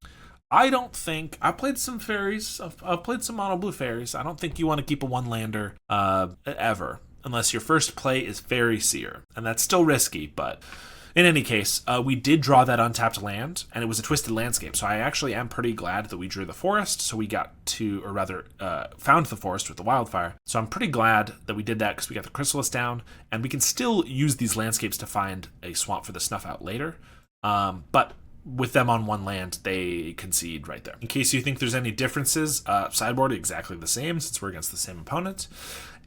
I don't think I've played some fairies. I've played some mono blue fairies. I don't think you want to keep a one lander ever, unless your first play is Fairy Seer, and that's still risky. But in any case, we did draw that untapped land, and it was a Twisted Landscape. So I actually am pretty glad that we drew the forest. So we got to, or rather, found the forest with the Wildfire. So I'm pretty glad that we did that because we got the Chrysalis down, and we can still use these landscapes to find a swamp for the Snuff Out later. But with them on one land, they concede right there. In case you think there's any differences, sideboard exactly the same since we're against the same opponent.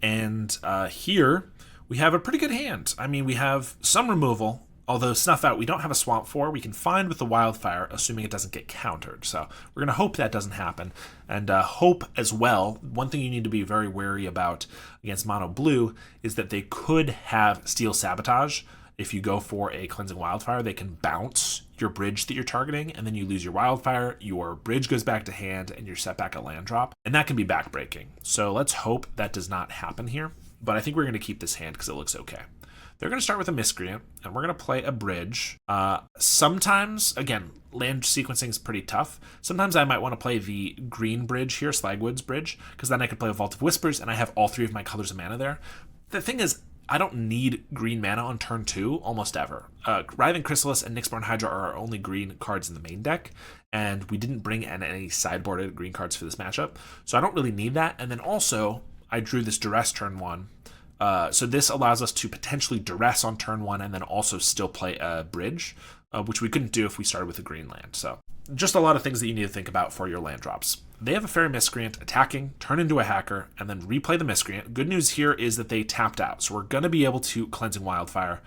And here we have a pretty good hand. I mean, we have some removal, although Snuff Out we don't have a swamp for. We can find with the Wildfire, assuming it doesn't get countered. So we're going to hope that doesn't happen. And hope as well, one thing you need to be very wary about against mono blue is that they could have Steel Sabotage. If you go for a Cleansing Wildfire, they can bounce your bridge that you're targeting, and then you lose your Wildfire, your bridge goes back to hand, and you're set back a land drop. And that can be backbreaking. So let's hope that does not happen here. But I think we're going to keep this hand because it looks okay. They're going to start with a Miscreant, and we're going to play a bridge. Sometimes, again, land sequencing is pretty tough. Sometimes I might want to play the green bridge here, Slagwood's bridge, because then I could play a Vault of Whispers, and I have all three of my colors of mana there. The thing is, I don't need green mana on turn 2 almost ever. Writhing Chrysalis and Nyxborn Hydra are our only green cards in the main deck, and we didn't bring in any sideboarded green cards for this matchup, so I don't really need that. And then also, I drew this Duress turn 1, so this allows us to potentially Duress on turn 1 and then also still play a bridge, which we couldn't do if we started with a green land. So just a lot of things that you need to think about for your land drops. They have a Fairy Miscreant attacking, turn into a Hacker, and then replay the Miscreant. Good news here is that they tapped out, so we're going to be able to Cleansing Wildfire,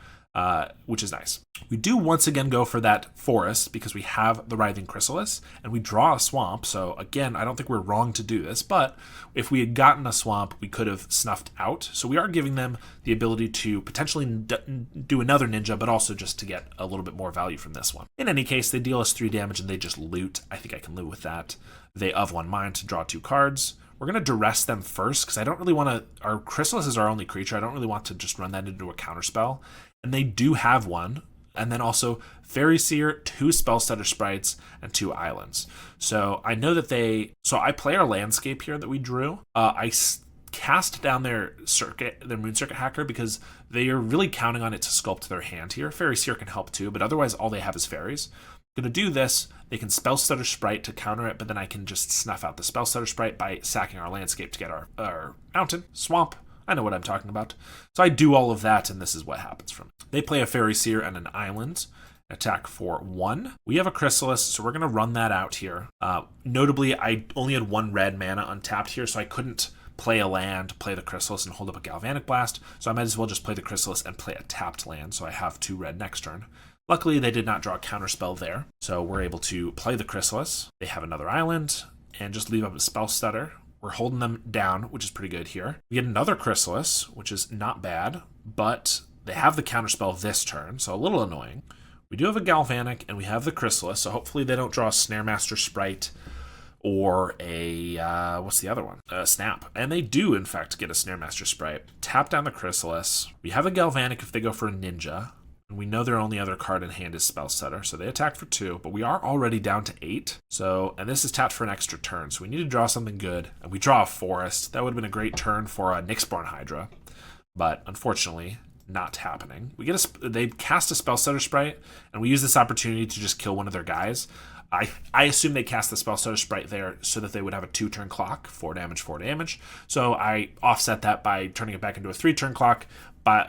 which is nice. We do once again go for that forest because we have the Writhing Chrysalis, and we draw a swamp. So again, I don't think we're wrong to do this, but if we had gotten a swamp, we could have snuffed out. So we are giving them the ability to potentially do another ninja, but also just to get a little bit more value from this one. In any case, they deal us 3 damage and they just loot. I think I can live with that. They of one mind to draw 2 cards. We're going to Duress them first because I don't really want to... Our Chrysalis is our only creature. I don't really want to just run that into a counterspell. And they do have one. And then also Fairy Seer, 2 Spellstutter Sprites, and 2 Islands. So I know that they... So I play our landscape here that we drew. I cast down their Moon Circuit Hacker because they are really counting on it to sculpt their hand here. Fairy Seer can help too, but otherwise all they have is fairies. I'm going to do this. They can Spellstutter Sprite to counter it, but then I can just snuff out the Spellstutter Sprite by sacking our landscape to get our mountain, swamp. I know what I'm talking about. So I do all of that, and this is what happens from it. They play a Fairy Seer and an Island. Attack for 1. We have a Chrysalis, so we're going to run that out here. Notably, I only had 1 red mana untapped here, so I couldn't play a land, play the Chrysalis, and hold up a Galvanic Blast. So I might as well just play the Chrysalis and play a tapped land, so I have 2 red next turn. Luckily, they did not draw a counterspell there, so we're able to play the Chrysalis. They have another Island, and just leave up a Spellstutter. We're holding them down, which is pretty good here. We get another Chrysalis, which is not bad, but they have the counterspell this turn, so a little annoying. We do have a Galvanic, and we have the Chrysalis, so hopefully they don't draw a Snaremaster Sprite or a, what's the other one? A Snap. And they do, in fact, get a Snaremaster Sprite. Tap down the Chrysalis. We have a Galvanic if they go for a Ninja. And we know their only other card in hand is Spellstutter, so they attack for 2, but we are already down to 8. So, and this is tapped for an extra turn, so we need to draw something good. And we draw a Forest. That would have been a great turn for a Nyxborn Hydra, but unfortunately, not happening. We get they cast a Spellstutter Sprite, and we use this opportunity to just kill one of their guys. I assume they cast the Spellstutter Sprite there so that they would have a 2-turn clock, 4 damage, 4 damage. So I offset that by turning it back into a 3-turn clock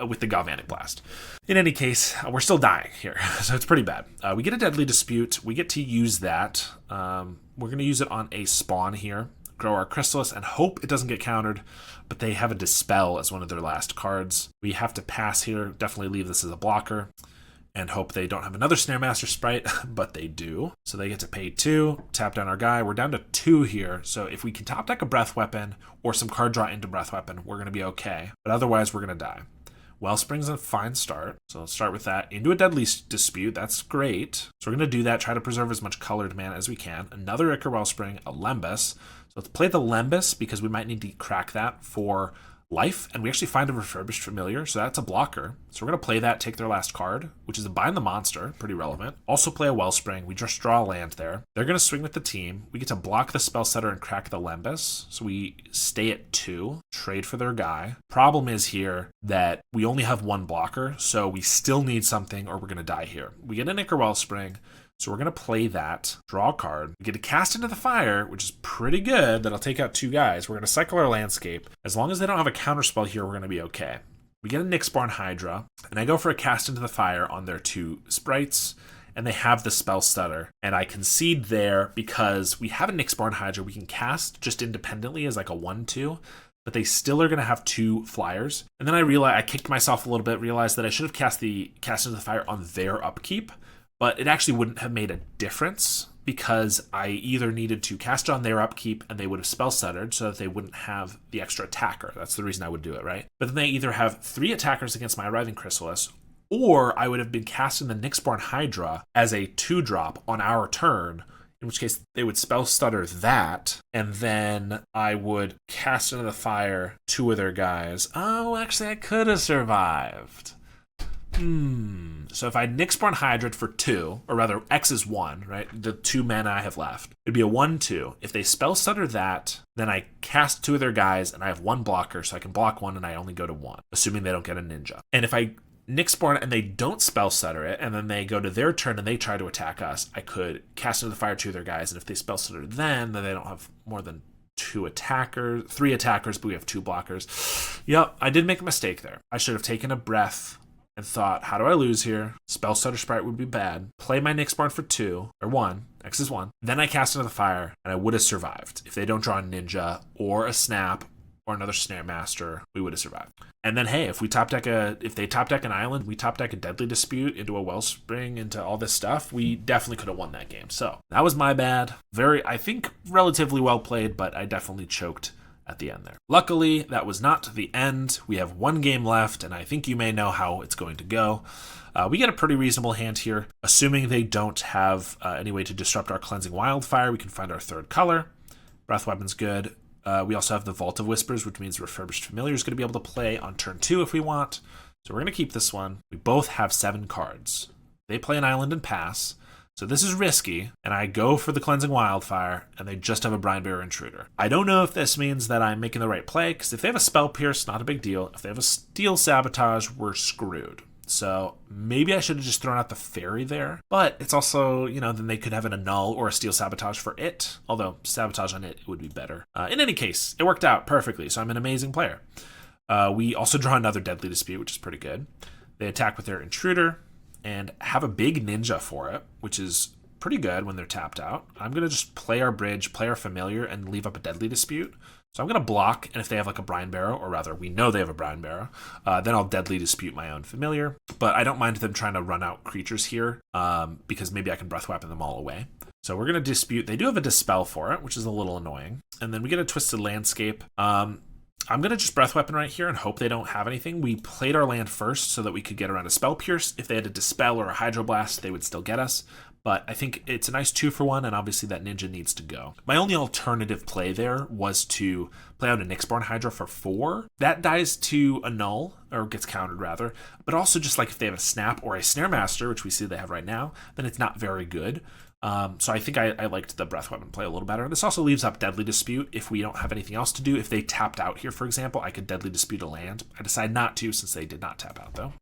with the Galvanic Blast. In any case, we're still dying here, so it's pretty bad. We get a Deadly Dispute. We get to use that. We're going to use it on a spawn here, grow our Chrysalis, and hope it doesn't get countered, but they have a Dispel as one of their last cards. We have to pass here, definitely leave this as a blocker, and hope they don't have another Snaremaster Sprite, but they do. So they get to pay 2, tap down our guy. We're down to 2 here, so if we can top deck a Breath Weapon or some card draw into Breath Weapon, we're going to be okay, but otherwise we're going to die. Wellspring's a fine start, so let's start with that. Into a Deadly Dispute, that's great. So we're going to do that, try to preserve as much colored mana as we can. Another Ichor Wellspring, a Lembas. So let's play the Lembas because we might need to crack that for life, and we actually find a Refurbished Familiar, so that's a blocker. So we're going to play that, take their last card, which is a Bind the Monster, pretty relevant. Also play a Wellspring, we just draw a land there. They're going to swing with the team. We get to block the Spell Setter and crack the Lembas, so we stay at 2, trade for their guy. Problem is here that we only have one blocker, so we still need something or we're going to die here. We get an Ichor Wellspring, so we're going to play that, draw a card. We get to cast into the fire, which is pretty good. That'll take out 2 guys. We're going to cycle our landscape. As long as they don't have a counterspell here, we're going to be okay. We get a Nyxborn Hydra, and I go for a cast into the fire on their 2 sprites, and they have the Spell Stutter. And I concede there because we have a Nyxborn Hydra we can cast just independently as like a 1-2. But they still are going to have 2 flyers. And then I kicked myself a little bit, realized that I should have cast into the fire on their upkeep. But it actually wouldn't have made a difference because I either needed to cast on their upkeep and they would have spell settered so that they wouldn't have the extra attacker. That's the reason I would do it, right? But then they either have 3 attackers against my Writhing Chrysalis, or I would have been casting the Nyxborn Hydra as a 2-drop on our turn, in which case they would spell stutter that, and then I would cast into the fire 2 of their guys. Oh, actually I could have survived. So if I Nyxborn Hydra for 2, or rather X is 1, right? The 2 mana I have left. It'd be a 1-2. If they spell stutter that, then I cast 2 of their guys and I have 1 blocker, so I can block 1 and I only go to 1, assuming they don't get a ninja. And if I Nyxborn and they don't spell stutter it, and then they go to their turn and they try to attack us, I could cast into the fire 2 of their guys, and if they spell stutter then they don't have more than 3 attackers, but we have 2 blockers. Yep, I did make a mistake there. I should have taken a breath and thought, how do I lose here? Spell Stutter Sprite would be bad. Play my Nyxborn for 2, or 1, X is 1. Then I cast into the fire, and I would have survived. If they don't draw a ninja, or a snap, or another Snare Master, we would have survived. And then, hey, if they top deck an island, we top deck a Deadly Dispute into a Wellspring, into all this stuff, we definitely could have won that game. So, that was my bad. I think, relatively well played, but I definitely choked at the end there. Luckily, that was not the end. We have 1 game left, and I think you may know how it's going to go. We get a pretty reasonable hand here. Assuming they don't have any way to disrupt our Cleansing Wildfire, we can find our 3rd color. Breath Weapon's good. We also have the Vault of Whispers, which means Refurbished Familiar is going to be able to play on turn 2 if we want. So we're going to keep this one. We both have 7 cards. They play an island and pass. So this is risky, and I go for the Cleansing Wildfire, and they just have a Brinebearer Intruder. I don't know if this means that I'm making the right play, because if they have a Spell Pierce, not a big deal. If they have a Steel Sabotage, we're screwed. So maybe I should have just thrown out the Fairy there. But it's also, then they could have an Annul or a Steel Sabotage for it, although Sabotage on it would be better. In any case, it worked out perfectly, so I'm an amazing player. We also draw another Deadly Dispute, which is pretty good. They attack with their Intruder and have a big ninja for it, which is pretty good when they're tapped out. I'm going to just play our bridge, play our Familiar, and leave up a Deadly Dispute. So I'm going to block, and if they have like a Brinebearer, or rather, we know they have a Brinebearer, then I'll Deadly Dispute my own Familiar. But I don't mind them trying to run out creatures here, because maybe I can Breath Weapon them all away. So we're going to dispute. They do have a Dispel for it, which is a little annoying. And then we get a Twisted Landscape. I'm going to just Breath Weapon right here and hope they don't have anything. We played our land first so that we could get around a Spell Pierce. If they had a Dispel or a Hydroblast, they would still get us. But I think it's a nice 2-for-1, and obviously that ninja needs to go. My only alternative play there was to play out a Nyxborn Hydra for 4. That dies to Annul, or gets countered rather. But also just like if they have a Snap or a Snare Master, which we see they have right now, then it's not very good. So I think I liked the Breath Weapon play a little better. This also leaves up Deadly Dispute if we don't have anything else to do. If they tapped out here, for example, I could Deadly Dispute a land. I decided not to since they did not tap out, though.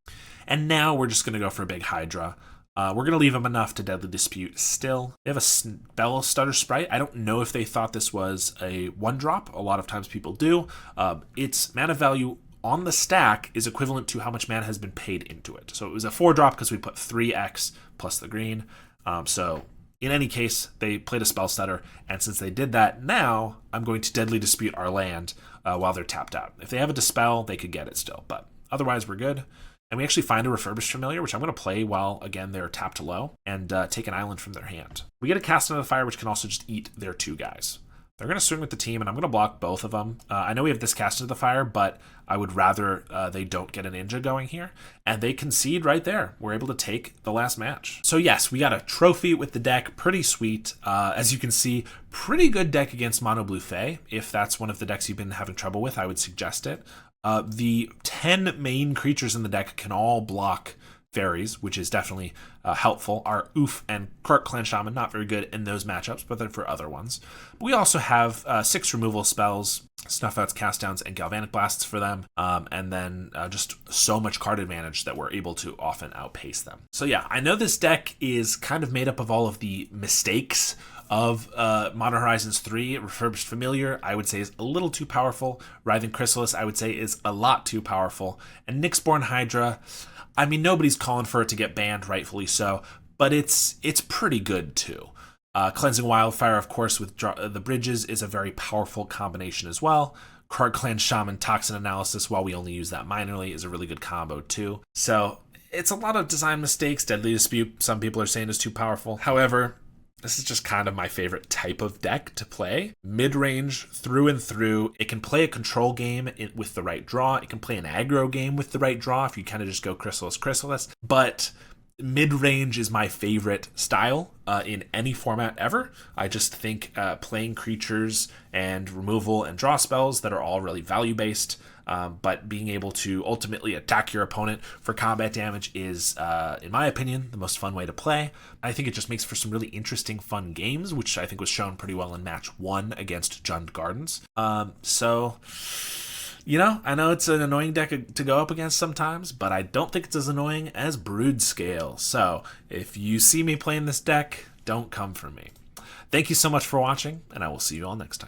And now we're just going to go for a big Hydra. We're going to leave them enough to Deadly Dispute still. They have a Spell Stutter Sprite. I don't know if they thought this was a 1-drop. A lot of times people do. Its mana value on the stack is equivalent to how much mana has been paid into it. So it was a 4-drop because we put 3x plus the green. So in any case, they played a Spell Stutter, and since they did that, now I'm going to Deadly Dispute our land while they're tapped out. If they have a Dispel, they could get it still, but otherwise we're good. And we actually find a Refurbished Familiar, which I'm going to play while, again, they're tapped low, and take an island from their hand. We get a Cast into the Fire, which can also just eat their 2 guys. They're going to swing with the team, and I'm going to block both of them. I know we have this Cast into the Fire, but I would rather they don't get a ninja going here. And they concede right there. We're able to take the last match. So yes, we got a trophy with the deck. Pretty sweet. As you can see, pretty good deck against Mono Blue Fae. If that's one of the decks you've been having trouble with, I would suggest it. The 10 main creatures in the deck can all block fairies, which is definitely helpful. Our Oof and Krark Clan Shaman, not very good in those matchups, but they're for other ones. We also have 6 removal spells, Snuff Outs, Cast Downs, and Galvanic Blasts for them, and then just so much card advantage that we're able to often outpace them. So yeah, I know this deck is kind of made up of all of the mistakes of Modern Horizons 3. Refurbished Familiar, I would say, is a little too powerful. Writhing Chrysalis, I would say, is a lot too powerful. And Nyxborn Hydra, I mean, nobody's calling for it to get banned, rightfully so, but it's pretty good too. Cleansing Wildfire, of course, with the bridges is a very powerful combination as well. Krark Clan Shaman Toxin Analysis, while we only use that minorly, is a really good combo too. So it's a lot of design mistakes. Deadly Dispute, some people are saying, is too powerful. However, this is just kind of my favorite type of deck to play. Mid-range, through and through. It can play a control game with the right draw. It can play an aggro game with the right draw if you kind of just go Chrysalis. But mid-range is my favorite style in any format ever. I just think playing creatures and removal and draw spells that are all really value-based, but being able to ultimately attack your opponent for combat damage is, in my opinion, the most fun way to play. I think it just makes for some really interesting, fun games, which I think was shown pretty well in match 1 against Jund Gardens. So, you know, I know it's an annoying deck to go up against sometimes, but I don't think it's as annoying as Broodscale. So if you see me playing this deck, don't come for me. Thank you so much for watching, and I will see you all next time.